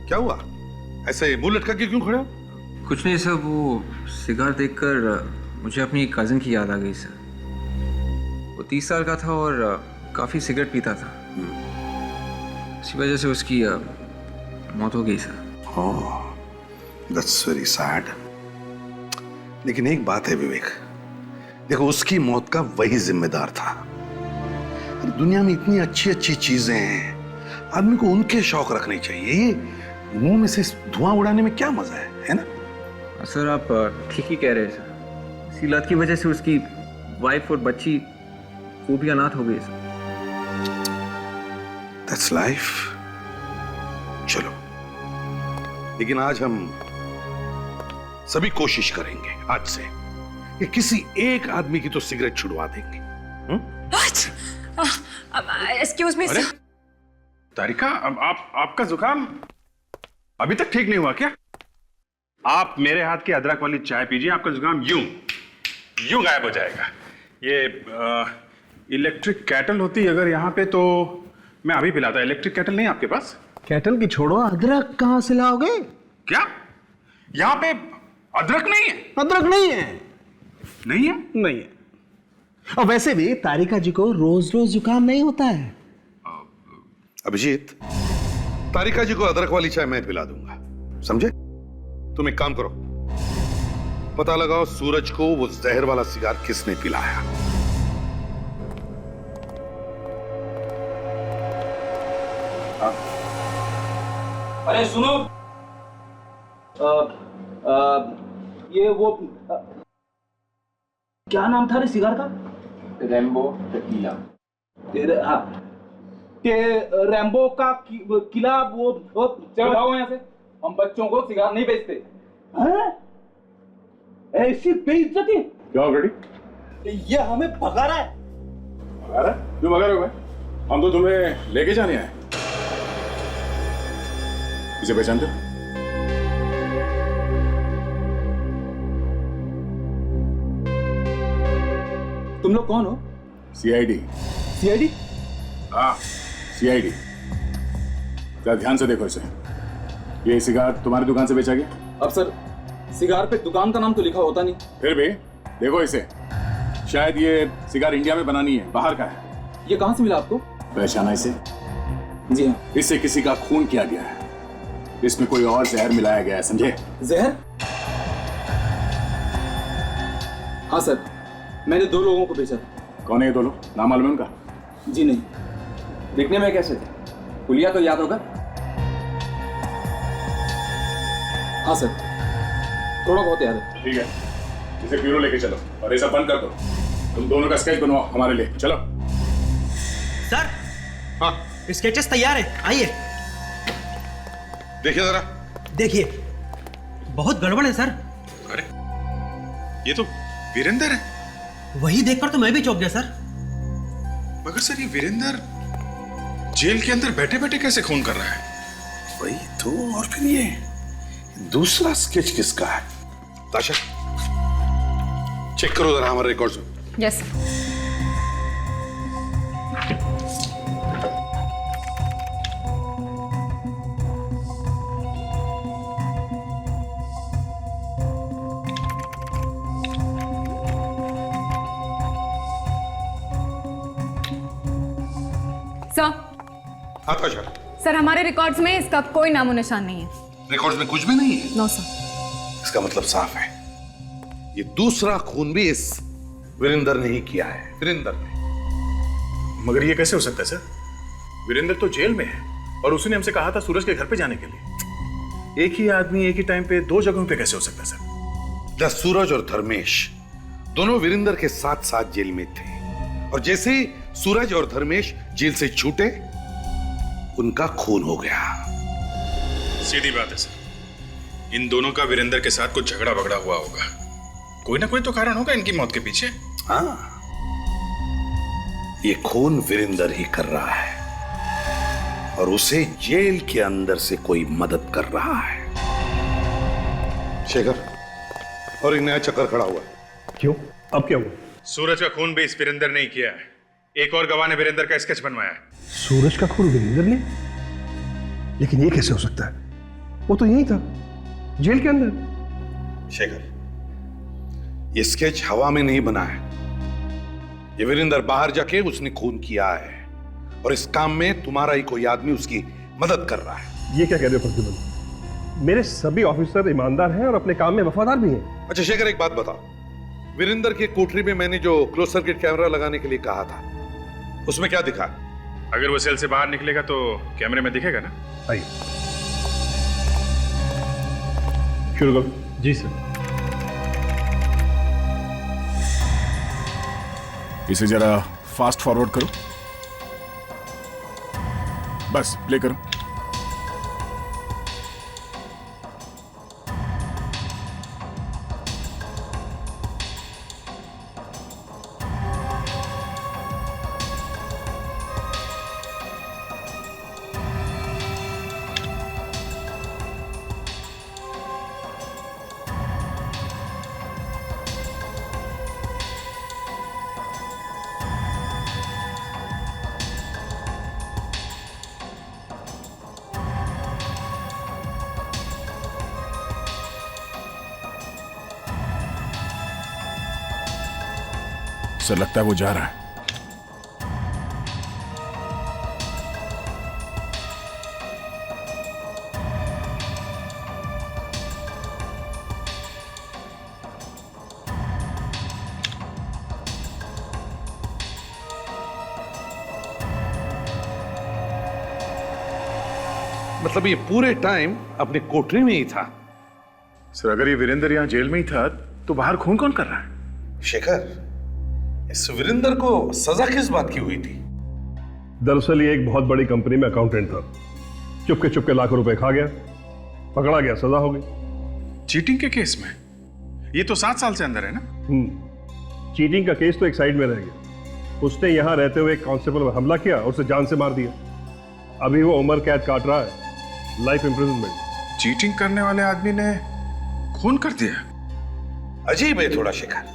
S4: क्या हुआ? ऐसे मुंह लटका के क्यों खड़े हो?
S10: कुछ नहीं सर, वो सिगार देखकर मुझे अपनी कजिन की याद आ गई सर। वो 30 साल का था और काफी सिगरेट पीता था। इसी वजह से उसकी मौत हो गई sir.
S4: Oh, that's very sad. लेकिन एक बात है विवेक, देखो उसकी मौत का वही जिम्मेदार था। दुनिया में इतनी अच्छी अच्छी चीजें हैं, आदमी को उनके शौक रखने चाहिए। ये मुंह में से धुआं उड़ाने में क्या मजा है ना?
S10: सर आप ठीक ही कह रहे हैं सर। इसी लत की वजह से उसकी वाइफ और बच्ची वो भी अनाथ हो गई सर।
S4: That's life. चलो, लेकिन आज हम सभी कोशिश करेंगे आज से कि किसी एक आदमी की तो सिगरेट छुड़वा देंगे।
S2: Excuse me sir.
S1: तारिका, अब आपका जुकाम अभी तक ठीक नहीं हुआ क्या? आप मेरे हाथ की अदरक वाली चाय पीजिए, आपका जुकाम यूं गायब हो जाएगा। ये इलेक्ट्रिक कैटल होती अगर यहाँ पे तो मैं अभी पिलाता। इलेक्ट्रिक कैटल नहीं आपके पास?
S12: कैटल की छोड़ो, अदरक कहां से लाओगे?
S1: क्या यहाँ पे अदरक नहीं है?
S12: अदरक नहीं है।
S1: नहीं है?
S12: नहीं है। और वैसे भी तारिका जी को रोज रोज जुकाम नहीं होता है।
S4: अभिजीत, तारिका जी को अदरक वाली चाय मैं पिला दूंगा, समझे? तुम एक काम करो, पता लगाओ सूरज को वो जहर वाला सिगार किसने पिलाया।
S3: अरे सुनो, ये वो क्या नाम था रे सिगार का?
S10: Rainbow tequila.
S3: हाँ, के रैम्बो का किला वो चढ़ाओ यहाँ से। हम बच्चों को सिगार नहीं बेचते। ऐसी बेइज्जती।
S11: क्या रेडी?
S3: ये हमें भगा रहा है।
S11: भगा रहा है? क्यों भगा रहे हो भाई? हम तो तुम्हें लेके जाने आए। इसे पहचानते हो?
S3: तुम लोग कौन हो?
S11: सीआईडी।
S3: सीआईडी?
S11: हाँ, सीआईडी। जरा ध्यान से देखो इसे। ये सिगार तुम्हारी दुकान से बेचा गया?
S3: अब सर, सिगार पे दुकान का नाम तो लिखा होता नहीं।
S11: फिर भी देखो इसे, शायद ये सिगार इंडिया में बनानी है, बाहर का है।
S3: ये कहां से मिला आपको?
S11: पहचाना इसे?
S3: जी हाँ।
S11: इससे किसी का खून किया गया है। इसमें कोई और जहर मिलाया गया है, समझे?
S3: जहर? हाँ सर, मैंने 2 लोगों को बेचा था।
S11: कौन है ये 2 लोग? नाम मालूम है उनका?
S3: जी नहीं।
S10: दिखने में कैसे थे? पुलिया तो याद होगा?
S3: हाँ सर, थोड़ा बहुत याद है।
S11: ठीक है, इसे ब्यूरो लेके चलो और ये सब बंद कर दो। तुम दोनों का स्केच बनवाओ हमारे लिए, चलो।
S3: सर, हाँ, स्केचेस तैयार है, आइए।
S4: देखिए जरा।
S3: देखिए, बहुत गड़बड़ है सर।
S1: अरे, ये तो वीरेंद्र है।
S3: वही देखकर तो मैं भी चौंक गया सर।
S1: मगर सर, ये वीरेंद्र जेल के अंदर बैठे बैठे कैसे खून कर रहा है?
S4: वही तो। और फिर ये दूसरा स्केच किसका है? ताशा, चेक करो जरा हमारे रिकॉर्ड्स में।
S9: Yes sir.
S4: आता चल।
S9: सर हमारे रिकॉर्ड्स में इसका कोई नामो निशान नहीं है।
S4: रिकॉर्ड्स में कुछ भी नहीं है?
S9: No sir.
S4: इसका मतलब साफ है, ये दूसरा खून भी इस वीरेंद्र ने ही किया है। वीरेंद्र ने।
S13: मगर ये कैसे हो सकता है सर? वीरेंद्र तो जेल में है और उसने हमसे कहा था सूरज के घर पे जाने के लिए। एक ही आदमी एक ही टाइम पे दो जगहों पे कैसे हो सकता है सर?
S4: सूरज और धर्मेश दोनों वीरेंद्र के साथ साथ जेल में थे, और जैसे ही सूरज और धर्मेश जेल से छूटे उनका खून हो गया।
S1: सीधी बात है सर, इन दोनों का वीरेंद्र के साथ कुछ झगड़ा बगड़ा हुआ होगा। कोई ना कोई तो कारण होगा इनकी मौत के पीछे।
S4: हाँ, ये खून वीरेंद्र ही कर रहा है और उसे जेल के अंदर से कोई मदद कर रहा है। शेखर, और एक नया चक्कर खड़ा हुआ है।
S12: क्यों? अब क्या हुआ?
S1: सूरज का खून भी इस वीरेंद्र ने ही किया है। एक और गवाह ने वीरेंद्र का स्केच बनवाया है।
S12: सूरज का खून वीरेंद्र ने? लेकिन ये कैसे हो सकता है? वो तो यही था, जेल के अंदर।
S4: शेखर, ये स्केच हवा में नहीं बना है। ये वीरेंद्र बाहर जाके उसने खून किया है, और इस काम में तुम्हारा ही कोई आदमी उसकी मदद कर रहा है।
S12: ये क्या कह रहे हो प्रतिबल? मेरे सभी ऑफिसर ईमानदार हैं और अपने काम में वफादार भी हैं।
S4: अच्छा शेखर, एक बात बताओ, वीरेंद्र की कोठरी में मैंने जो क्लोज सर्किट कैमरा लगाने के लिए कहा था, उसमें क्या दिखा?
S1: अगर वो सेल से बाहर निकलेगा तो कैमरे में दिखेगा ना।
S12: आइए शुरू करो। जी सर।
S13: इसे जरा फास्ट फॉरवर्ड करो। बस प्ले करो। सर लगता है वो जा रहा है।
S4: मतलब ये पूरे टाइम अपने कोठरी में ही था?
S13: सर अगर ये वीरेंद्र यहां जेल में ही था तो बाहर खून कौन कर रहा है?
S4: शेखर, इस वीरेंद्र को सजा किस बात की हुई थी?
S12: दरअसल ये एक बहुत बड़ी कंपनी में अकाउंटेंट था। चुपके चुपके लाखों रुपए खा गया, पकड़ा गया, सजा हो गई।
S1: चीटिंग के केस में? ये तो 7 साल से अंदर है ना?
S12: चीटिंग का केस तो एक साइड में रह गया। उसने यहां रहते हुए एक कांस्टेबल पर हमला किया और उसे जान से मार दिया। अभी वो उम्र कैद काट रहा है, लाइफ इंप्रिजनमेंट।
S1: चीटिंग करने वाले आदमी ने खून कर दिया?
S4: अजीब है थोड़ा शेखर।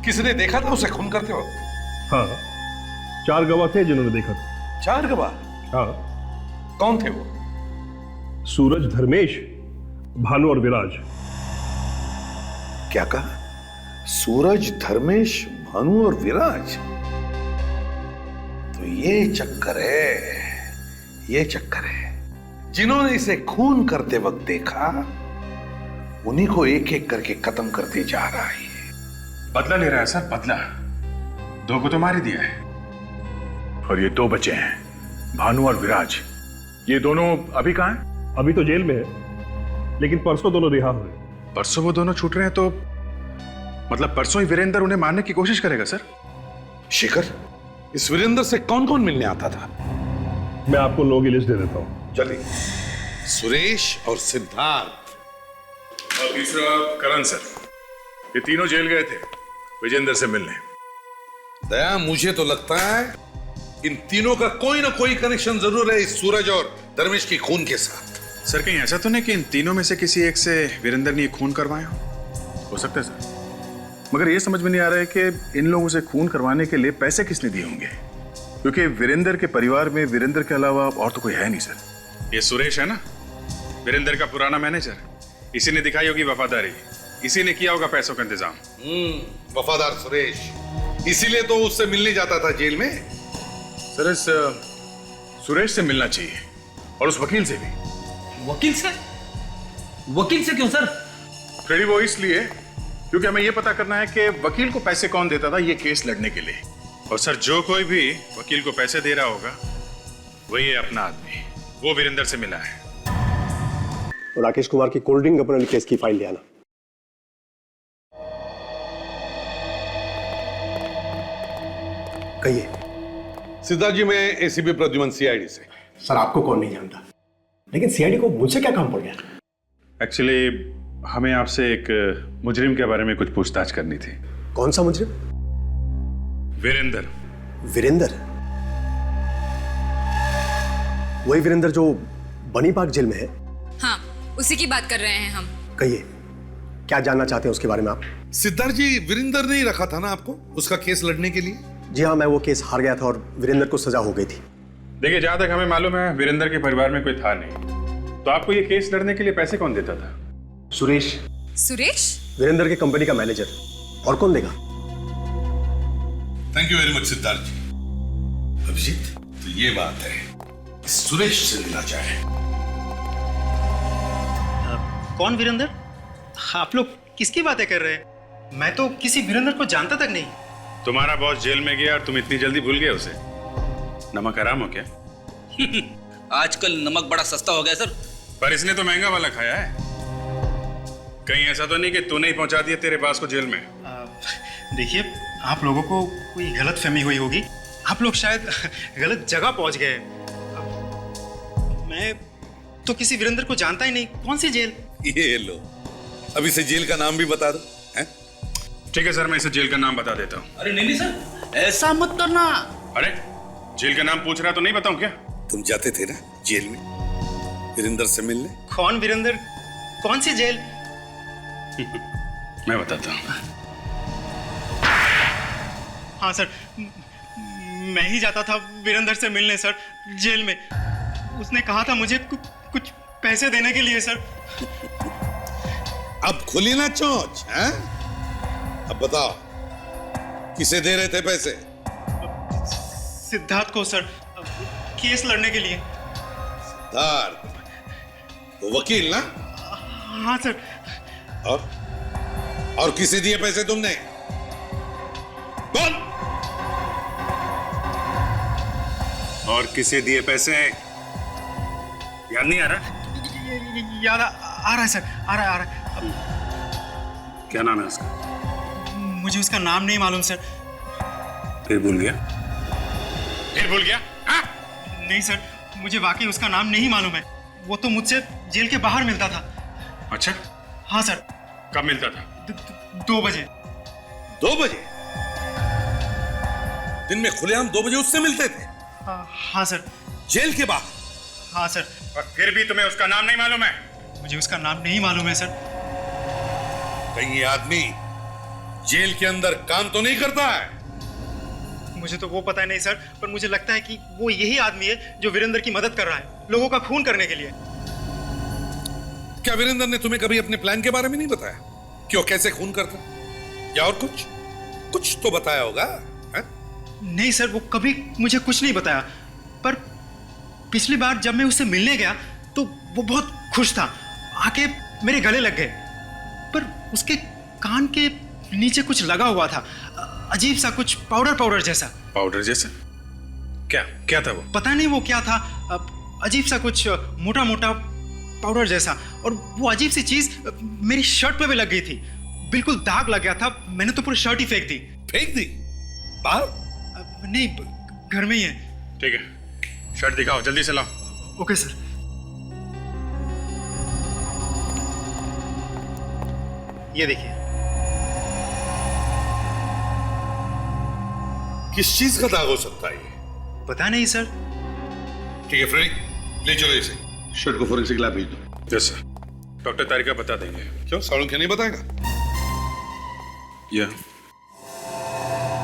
S4: किसने देखा था उसे खून करते हो?
S12: हाँ, 4 गवाह थे जिन्होंने देखा था।
S4: 4 गवाह?
S12: हाँ।
S4: कौन थे वो?
S12: सूरज, धर्मेश, भानु और विराज।
S4: क्या कहा? सूरज, धर्मेश, भानु और विराज? तो ये चक्कर है, ये चक्कर है। जिन्होंने इसे खून करते वक्त देखा उन्हीं को एक एक करके खत्म करते जा रहा है।
S1: बदला ले रहा है सर, बदला। 2 को तो मार ही दिया है।
S13: और ये 2 बचे हैं, भानु और विराज। ये दोनों अभी कहां हैं?
S12: अभी तो जेल में है, लेकिन परसों दोनों रिहा हुए।
S1: परसों वो दोनों छूट रहे हैं तो मतलब परसों ही वीरेंद्र उन्हें मारने की कोशिश करेगा सर?
S4: शेखर, इस वीरेंद्र से कौन कौन मिलने आता था?
S12: मैं आपको लोगों की लिस्ट दे देता हूं।
S4: चलिए। सुरेश और सिद्धार्थ
S1: और तीसरा करण सर।
S13: ये तीनों जेल गए थे विजेंद्र से मिलने।
S4: दया, मुझे तो लगता है इन तीनों का कोई ना कोई कनेक्शन जरूर है इस सूरज और धर्मेश की खून के साथ।
S1: सर कहीं ऐसा तो नहीं कि इन तीनों में से किसी एक से वीरेंद्र ने खून करवाया
S13: हो सकता है सर, मगर ये समझ में नहीं आ रहा है कि इन लोगों से खून करवाने के लिए पैसे किसने दिए होंगे, क्योंकि वीरेंद्र के परिवार में वीरेंद्र के अलावा और तो कोई है नहीं सर।
S1: ये सुरेश है ना, वीरेंद्र का पुराना मैनेजर। इसी ने दिखाई होगी वफादारी, इसी ने किया होगा पैसों का इंतजाम।
S4: वफादार सुरेश, इसीलिए तो उससे मिलने जाता था जेल में।
S13: सर इस सुरेश से मिलना चाहिए और उस वकील से भी।
S3: वकील से? वकील से क्यों सर?
S13: फ्रेडी, वो इसलिए क्योंकि हमें यह पता करना है कि वकील को पैसे कौन देता था ये केस लड़ने के लिए। और सर, जो कोई भी वकील को पैसे दे रहा होगा वही है अपना आदमी। वो वीरेंद्र से मिला है।
S8: और राकेश कुमार की कोल्ड ड्रिंक अपने केस की फाइल ले आना। कहिए।
S4: सिद्धार्थ जी, मैं एसीपी प्रद्युमन, सीआईडी से।
S8: सर, आपको कौन नहीं जानता, लेकिन सीआईडी को मुझसे क्या काम पड़ गया?
S1: एक्चुअली हमें आपसे एक मुजरिम के बारे में कुछ पूछताछ करनी थी।
S8: कौन सा मुजरिम?
S1: वीरेंद्र।
S8: वीरेंद्र? वही वीरेंद्र जो बनी पार्क जेल में है?
S9: हाँ, उसी की बात कर रहे हैं हम।
S8: कहिए, क्या जानना चाहते हैं उसके बारे में आप?
S4: सिद्धार्थ जी, वीरेंद्र ने ही रखा था ना आपको उसका केस लड़ने के लिए?
S8: जी हाँ, मैं वो केस हार गया था और वीरेंद्र को सजा हो गई थी।
S1: देखिए, जहां तक हमें मालूम है वीरेंद्र के परिवार में कोई था नहीं, तो आपको ये केस लड़ने के लिए पैसे कौन देता था?
S8: सुरेश।
S9: सुरेश?
S8: वीरेंद्र के कंपनी का मैनेजर। और कौन देगा?
S4: Thank you very much Siddharth ji. Abhijit, तो ये बात है, सुरेश से मिलना चाहे।
S3: कौन वीरेंद्र? आप लोग किसकी बातें कर रहे हैं? मैं तो किसी वीरेंद्र को जानता तक नहीं।
S1: तुम्हारा बॉस जेल में गया और तुम इतनी जल्दी भूल गए उसे? नमक हराम हो क्या?
S3: आजकल नमक बड़ा सस्ता हो गया सर।
S1: पर इसने तो महंगा वाला खाया है। कहीं ऐसा तो नहीं कि तूने ही पहुंचा दिया तेरे पास को जेल में?
S3: देखिए, आप लोगों को कोई गलतफहमी हुई होगी। आप लोग शायद गलत जगह पहुंच गए। मैं तो किसी वीरेंद्र को जानता ही नहीं। कौन सी जेल?
S4: ये लो, अभी से जेल का नाम भी बता दो।
S1: ठीक है सर, मैं इसे जेल का नाम बता देता हूँ।
S3: अरे नहीं सर, ऐसा मत करना।
S1: अरे, जेल का नाम पूछ रहा तो नहीं बताऊं क्या?
S4: तुम जाते थे ना जेल में वीरेंद्र से मिलने?
S3: कौन वीरेंद्र? कौन सी जेल?
S1: मैं बताता हूँ।
S3: हाँ सर, मैं ही जाता था वीरेंद्र से मिलने सर, जेल में। उसने कहा था मुझे कुछ पैसे देने के लिए सर।
S4: अब खुली ना चोंच, हैं? अब बताओ, किसे दे रहे थे पैसे?
S3: सिद्धार्थ को सर, केस लड़ने के लिए।
S4: सिद्धार्थ, वो वकील ना?
S3: हाँ सर।
S4: और किसे दिए पैसे तुमने? बोल।
S1: और किसे दिए पैसे? याद नहीं आ रहा?
S3: याद आ रहा है सर, आ रहा है।
S1: क्या नाम है उसका?
S3: मुझे उसका नाम नहीं मालूम सर।
S1: फिर भूल गया? फिर भूल गया?
S3: नहीं सर, मुझे वाकई उसका नाम नहीं मालूम है। वो तो मुझसे जेल के बाहर मिलता था।
S1: अच्छा?
S3: हाँ सर।
S1: कब मिलता था?
S3: 2 बजे।
S4: 2 बजे? दिन में खुलेआम 2 बजे उससे मिलते थे?
S3: हाँ सर।
S4: जेल के बाहर?
S3: हाँ सर।
S1: और फिर भी तुम्हें उसका नाम नहीं मालूम है?
S3: मुझे उसका नाम नहीं मालूम है सर।
S4: कहीं ये आदमी जेल के अंदर काम तो नहीं करता है?
S3: मुझे तो वो पता नहीं सर, पर मुझे लगता है कि वो यही आदमी है जो वीरेंद्र की मदद कर रहा है, लोगों का खून करने के लिए।
S4: क्या वीरेंद्र ने तुम्हें कभी अपने प्लान के बारे में नहीं बताया? क्यों, कैसे खून करता? या और कुछ तो बताया होगा? है?
S3: नहीं सर, वो कभी मुझे कुछ नहीं बताया। पर पिछली बार जब मैं उससे मिलने गया तो वो बहुत खुश था, आके मेरे गले लग गए। पर उसके कान के नीचे कुछ लगा हुआ था, अजीब सा, कुछ पाउडर जैसा।
S1: पाउडर जैसा? क्या था वो?
S3: पता नहीं वो क्या था, अजीब सा कुछ मोटा मोटा पाउडर जैसा। और वो अजीब सी चीज मेरी शर्ट पे भी लग गई थी, बिल्कुल दाग लग गया था। मैंने तो पूरी शर्ट ही फेंक दी।
S4: फेंक दी? बाहर?
S3: नहीं, घर में ही है।
S1: ठीक है, शर्ट दिखाओ, जल्दी से लाओ।
S3: Okay sir. ये देखिए।
S4: किस चीज का दाग हो सकता है ये?
S3: पता नहीं सर।
S4: ठीक है फ्रेडी, ले चलो इसे, शर्ट को फोरेंसिक लैब भेज दो।
S1: यस सर, डॉक्टर तारिका बता देंगे।
S4: क्यों, सालुंखे नहीं बताएगा?
S1: या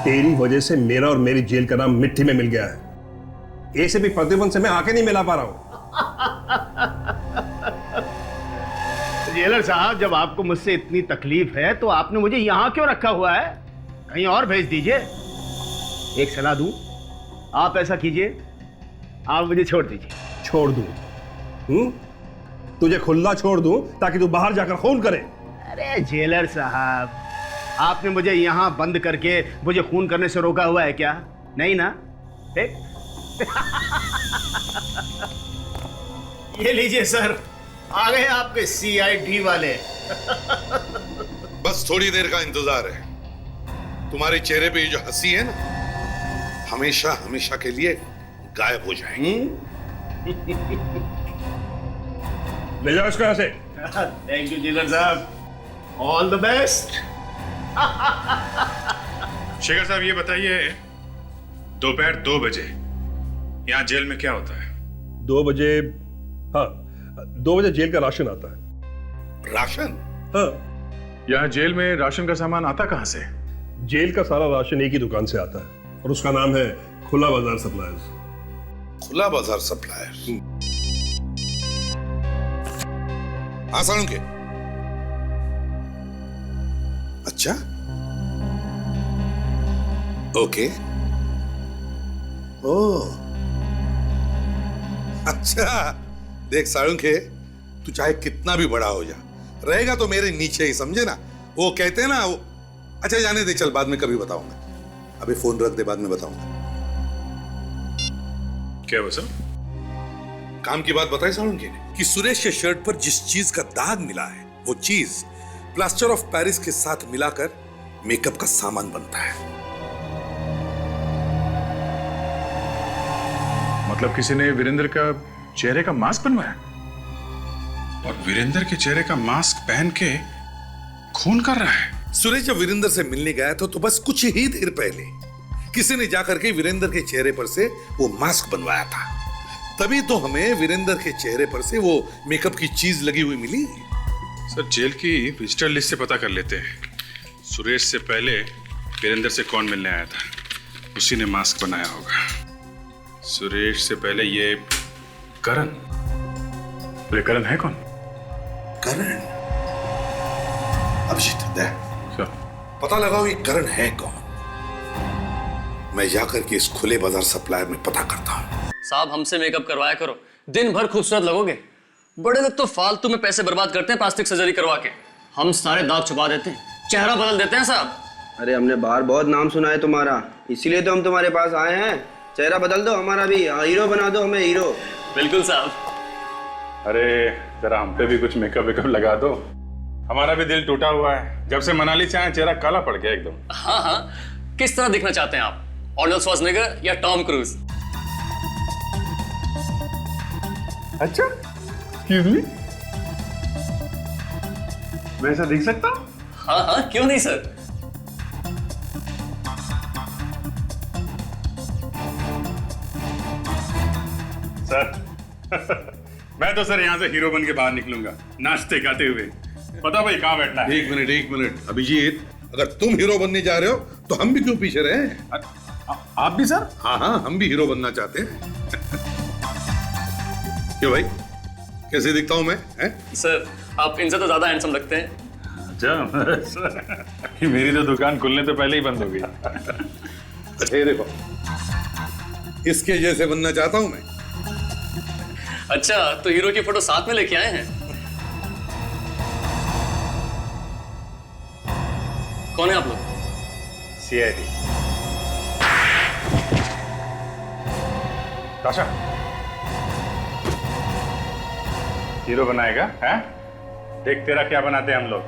S14: तेरी वजह से मेरा और मेरी जेल का नाम मिट्टी में मिल गया है। ऐसे भी प्रद्युमन से मैं आके नहीं मिला पा रहा हूं।
S12: जेलर साहब, जब आपको मुझसे इतनी तकलीफ है तो आपने मुझे यहां क्यों रखा हुआ है? कहीं और भेज दीजिए। एक सलाह दूं, आप ऐसा कीजिए, आप मुझे छोड़ दीजिए।
S14: छोड़ दूं? तुझे खुला छोड़ दूं ताकि तू बाहर जाकर खून करे?
S12: अरे जेलर साहब, आपने मुझे यहाँ बंद करके मुझे खून करने से रोका हुआ है क्या? नहीं ना? ये लीजिए सर, आ गए आपके सीआईडी वाले।
S4: बस थोड़ी देर का इंतजार है। तुम्हारे चेहरे पे ये जो हंसी है ना, हमेशा हमेशा के लिए गायब हो जाएगी।
S14: ले जाओ इसको यहाँ से।
S12: थैंक यू जेलर साहब, ऑल द बेस्ट।
S1: शेखर साहब, ये बताइए, दोपहर 2 बजे यहाँ जेल में क्या होता है?
S14: 2 बजे, हाँ 2 बजे जेल का राशन आता है।
S4: राशन?
S14: हाँ।
S13: यहाँ जेल में राशन का सामान आता कहाँ से?
S14: जेल का सारा राशन एक ही दुकान से आता है और उसका नाम है खुला बाजार सप्लायर्स।
S4: खुला बाजार सप्लायर्स? हाँ सालुंके। अच्छा, ओके। ओ अच्छा, देख सालुंके, तू चाहे कितना भी बड़ा हो जा, रहेगा तो मेरे नीचे ही, समझे ना? वो कहते हैं ना वो, अच्छा जाने दे, चल बाद में कभी बताऊंगा। अभी फोन रख दे, बाद में बताऊंगा।
S1: क्या वो सब?
S4: काम की बात बताई सालुंके ने कि सुरेश के शर्ट पर जिस चीज का दाग मिला है, वो चीज प्लास्टर ऑफ पेरिस के साथ मिलाकर मेकअप का सामान बनता है।
S13: मतलब किसी ने वीरेंद्र का चेहरे का मास्क बनवाया
S1: और वीरेंद्र के चेहरे का मास्क पहन के खून कर रहा है।
S4: सुरेश जब वीरेंद्र से मिलने गया तो बस कुछ ही देर पहले किसी ने जाकर के वीरेंद्र के चेहरे पर से वो मास्क बनवाया था। तभी तो हमें वीरेंद्र के चेहरे पर से वो मेकअप की चीज लगी हुई मिली।
S1: सर, जेल की विजिटर लिस्ट से पता कर लेते हैं। सुरेश से पहले वीरेंद्र से कौन मिलने आया था, उसी ने मास्क बनाया होगा। सुरेश से पहले ये करण।
S13: ये करण है कौन?
S4: करण? अभिजीत, दे पता लगाओ ये करण है कौन। मैं जाकर के इस खुले बाजार सप्लायर में पता करता हूँ।
S15: साहब, हमसे मेकअप करवाया करो, दिन भर खूबसूरत लगोगे। बड़े लोग तो फालतू में पैसे बर्बाद करते हैं प्लास्टिक सर्जरी करवा के। हम सारे दाग छुपा देते हैं, चेहरा बदल देते हैं साहब।
S16: अरे हमने बाहर बहुत नाम सुना है तुम्हारा, इसीलिए तो हम तुम्हारे पास आए हैं। चेहरा बदल दो, हमारा भी हीरो बना दो, हमें हीरो।
S15: बिल्कुल साहब।
S13: अरे जरा हम पे भी कुछ मेकअप वेकअप लगा दो,
S1: हमारा भी दिल टूटा हुआ है। जब से मनाली से आए चेहरा काला पड़ गया एकदम।
S15: हाँ हाँ, किस तरह दिखना चाहते हैं आप, आर्नल्ड श्वार्ज़नेगर या टॉम क्रूज?
S13: अच्छा, एक्सक्यूज मी, मैं ऐसा दिख सकता हूँ?
S15: हाँ हाँ, क्यों नहीं सर।
S1: सर मैं तो सर यहाँ से हीरो बन के बाहर निकलूंगा, नाचते गाते हुए। पता भाई कहाँ बैठना है?
S4: एक मिनट अभिजीत, अगर तुम हीरो बनने जा रहे हो तो हम भी क्यों पीछे रहे?
S13: आप भी सर?
S4: हाँ, हम भी हीरो बनना चाहते हैं। क्यों भाई, कैसे दिखता हूं मैं?
S15: सर, आप इनसे तो ज्यादा हैंडसम लगते हैं।
S13: अच्छा, मेरी तो दुकान खुलने तो पहले ही बंद हो गई।
S4: अच्छा ये देखो, इसके जैसे बनना चाहता हूं मैं।
S15: अच्छा, तो हीरो की फोटो साथ में लेके आए हैं? कौन है आप लोग?
S1: सीआईडी। ताशा, हीरो बनाएगा? हैं? देख तेरा क्या बनाते हैं हम लोग।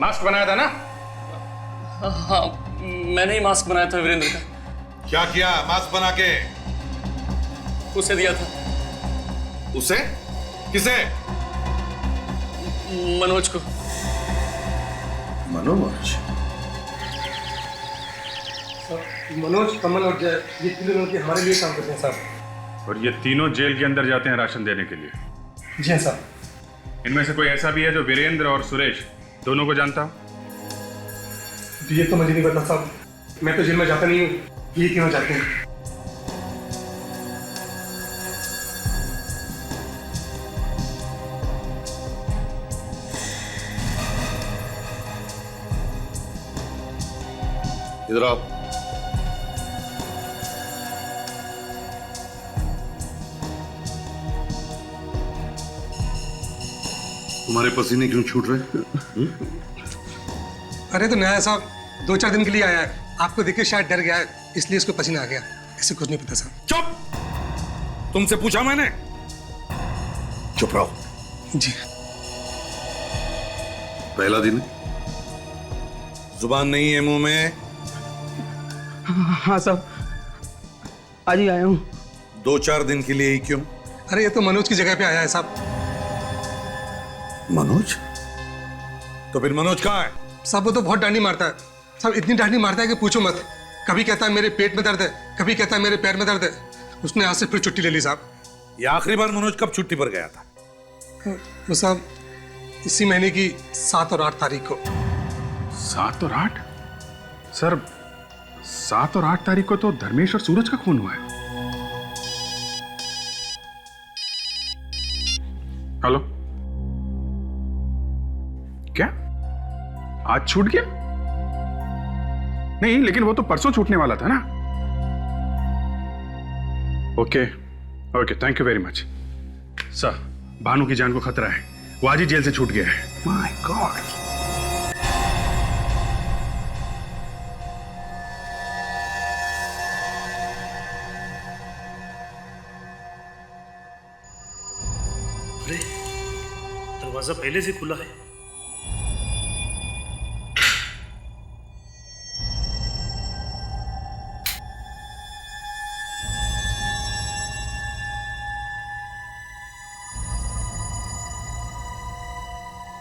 S1: मास्क बनाया था ना?
S15: हाँ, मैंने ही मास्क बनाया था वीरेंद्र का।
S4: क्या किया मास्क बना के?
S15: उसे दिया था।
S4: उसे? किसे?
S15: मनोज को।
S4: मनोज?
S7: मनोज, कमल और जय, ये तीनों लड़के हमारे लिए काम करते हैं साहब।
S1: और ये तीनों जेल के अंदर जाते हैं राशन देने के लिए।
S7: जी हाँ साहब।
S1: इनमें से कोई ऐसा भी है जो वीरेंद्र और सुरेश दोनों को जानता हो?
S7: ये तो मुझे नहीं पता साहब, मैं तो जेल में जाता नहीं हूँ, ये तीनों जाते हैं।
S4: इधर आओ। तुम्हारे पसीने क्यों छूट रहे?
S17: अरे तो नया साहब 2-4 दिन के लिए आया है, आपको देख के शायद डर गया है, इसलिए इसको पसीना आ गया। ऐसे कुछ नहीं पता साहब।
S4: चुप! तुमसे पूछा मैंने? चुप रहो।
S17: जी।
S4: पहला दिन जुबान नहीं है मुंह में।
S17: हाँ साहब, आज ही आया हूँ।
S4: 2-4 दिन के लिए ही क्यों?
S17: अरे ये तो मनोज की जगह पे आया है साहब।
S4: मनोज? तो फिर मनोज कहाँ है?
S17: साहब वो तो बहुत डांडी मारता है साहब, इतनी डांडी मारता है कि पूछो मत। कभी कहता है मेरे पेट में दर्द है, कभी कहता है मेरे पैर में दर्द है। उसने आज से फिर छुट्टी ले ली साहब।
S4: ये आखिरी बार मनोज कब छुट्टी पर गया था?
S17: वो साहब इसी महीने की 7 और 8 तारीख को।
S13: 7 और 8? सर 7 और 8 तारीख को तो धर्मेश और सूरज का खून हुआ है। हेलो, क्या आज छूट गया? नहीं, लेकिन वो तो परसों छूटने वाला था ना। Okay okay, thank you very much. Sir, Bhanu की जान को खतरा है, वो आज ही जेल से छूट गया है।
S4: My God.
S18: अरे दरवाजा पहले से खुला है।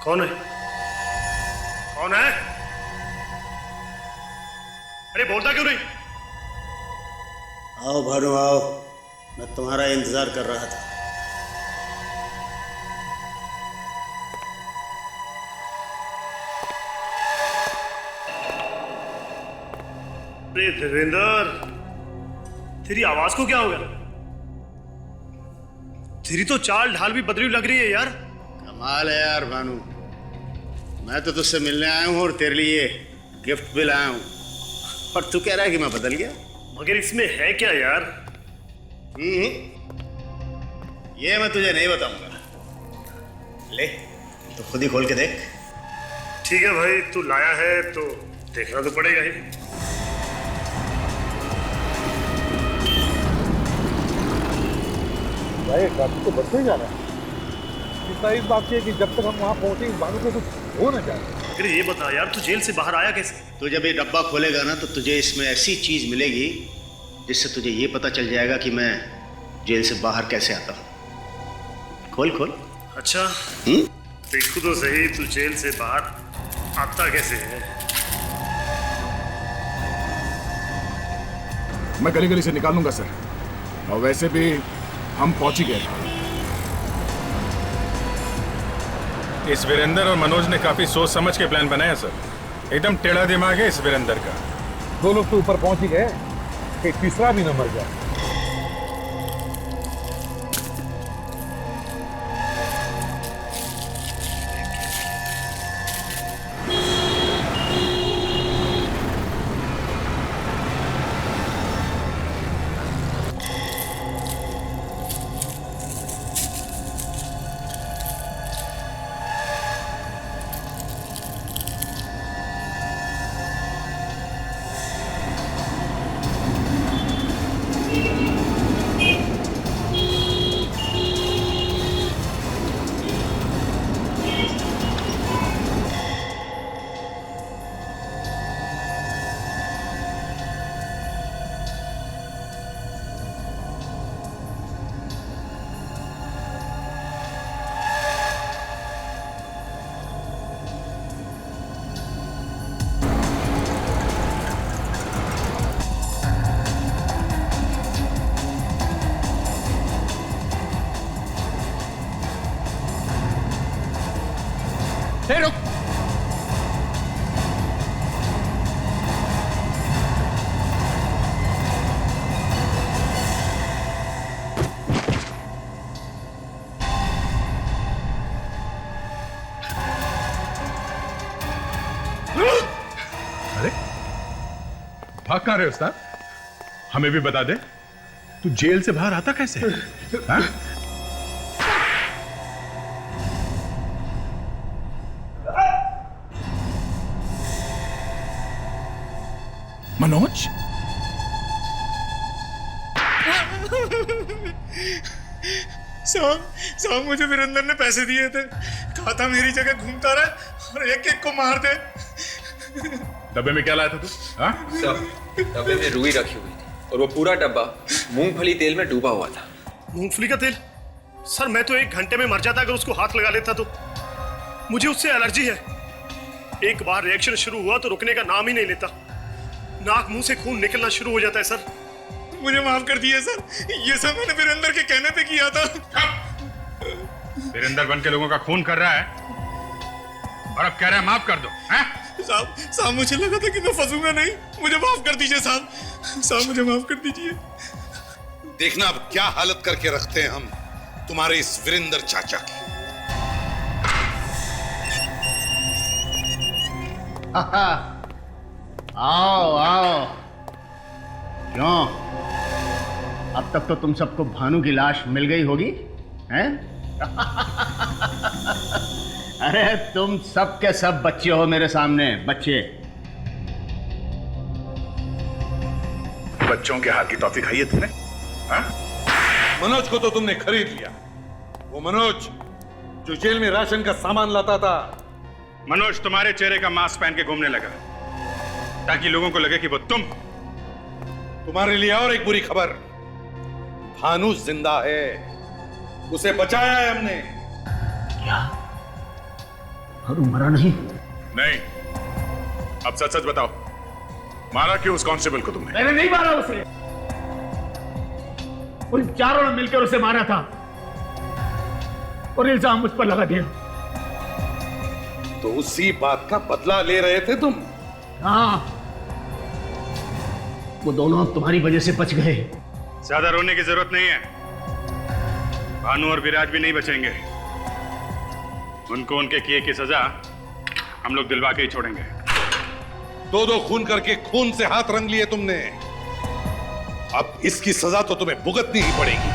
S18: कौन है? कौन है? अरे बोलता क्यों नहीं?
S12: आओ भानु आओ, मैं तुम्हारा इंतजार कर रहा था।
S18: अरे देवेंद्र, तेरी आवाज को क्या हो गया? तेरी तो चाल ढाल भी बदली लग रही है यार।
S12: कमाल है यार भानु, मैं तो तुझसे मिलने आया हूँ और तेरे लिए गिफ्ट भी लाया हूँ, और तू कह रहा है कि मैं बदल गया।
S18: मगर इसमें है क्या यार?
S12: ये मैं तुझे नहीं बताऊंगा, ले तो खुद ही खोल के देख।
S18: ठीक है भाई, तू लाया है तो देखना तो पड़ेगा ही।
S19: भाई ट्रैफिक तो बढ़ते ही जा रहा है। चिंता इस बात की है कि जब तक हम वहाँ पहुंचे बानू को कुछ हो ना जाए।
S18: फिर ये बता यार, तू जेल से बाहर आया कैसे?
S12: तू जब ये डब्बा खोलेगा ना तो तुझे इसमें ऐसी चीज मिलेगी जिससे तुझे ये पता चल जाएगा कि मैं जेल से बाहर कैसे आता हूँ। खोल खोल।
S18: अच्छा, देखो तो सही, तू जेल से बाहर आता कैसे है?
S11: मैं गली गली से निकालूंगा सर, और वैसे भी हम पहुंच ही गए।
S1: इस वीरेंद्र और मनोज ने काफी सोच समझ के प्लान बनाया सर। एकदम टेढ़ा दिमाग है इस वीरेंद्र का।
S19: 2 लोग तो ऊपर पहुंच ही गए, कि तीसरा भी न मर जाए।
S7: रुक।
S13: अरे भाग कहाँ रहे उस्ताद? हमें भी बता दे, तू जेल से बाहर आता कैसे? हाँ?
S7: मनोज?
S13: साहब मुझे वीरेंद्र ने पैसे दिए थे, कहा था मेरी जगह घूमता रहे और एक एक को मार दे। डब्बे में क्या लाया था तू? हाँ?
S10: सब डब्बे में रुई रखी हुई थी और वो पूरा डब्बा मूंगफली तेल में डूबा हुआ था।
S18: मूंगफली का तेल? सर मैं तो 1 घंटे में मर जाता अगर उसको हाथ लगा लेता तो। मुझे उससे एलर्जी है। एक बार रिएक्शन शुरू हुआ तो रुकने का नाम ही नहीं लेता। नाक मुंह से खून निकलना शुरू हो जाता है सर।
S13: मुझे माफ कर दिए सर, ये सब मैंने वीरेंद्र के कहने पे किया था। वीरेंद्र बन के लोगों का खून कर रहा है और अब कह रहा है माफ कर दो। साहब मुझे लगा था कि मैं फंसूंगा नहीं, मुझे माफ कर दीजिए साहब, मुझे माफ कर दीजिए।
S4: देखना अब क्या हालत करके रखते हैं हम तुम्हारे इस वीरेंद्र चाचा की।
S12: आओ आओ। क्यों, अब तक तो तुम सबको भानु की लाश मिल गई होगी, हैं? अरे तुम सब के सब बच्चे हो मेरे सामने, बच्चे।
S13: बच्चों के हाथ की टॉफी खाई है तुमने? हाँ?
S14: मनोज को तो तुमने खरीद लिया। वो मनोज जो जेल में राशन का सामान लाता था।
S13: मनोज तुम्हारे चेहरे का मास्क पहन के घूमने लगा ताकि लोगों को लगे कि वो
S14: तुम्हारे लिए और एक बुरी खबर, भानु जिंदा है, उसे बचाया है हमने।
S12: क्या भानु मरा नहीं?
S13: नहीं, अब सच सच बताओ, मारा क्यों उस कांस्टेबल को तुमने?
S12: मैंने नहीं मारा उसे, उन चारों ने मिलकर उसे मारा था और इल्जाम मुझ पर लगा दिया।
S14: तो उसी बात का बदला ले रहे थे तुम?
S12: हाँ, वो दोनों अब तुम्हारी वजह से बच गए।
S13: ज्यादा रोने की जरूरत नहीं है, भानु और विराज भी नहीं बचेंगे। उनको उनके किए की सजा हम लोग दिलवा के ही छोड़ेंगे।
S14: 2-2 खून करके खून से हाथ रंग लिए तुमने, अब इसकी सजा तो तुम्हें भुगतनी ही पड़ेगी।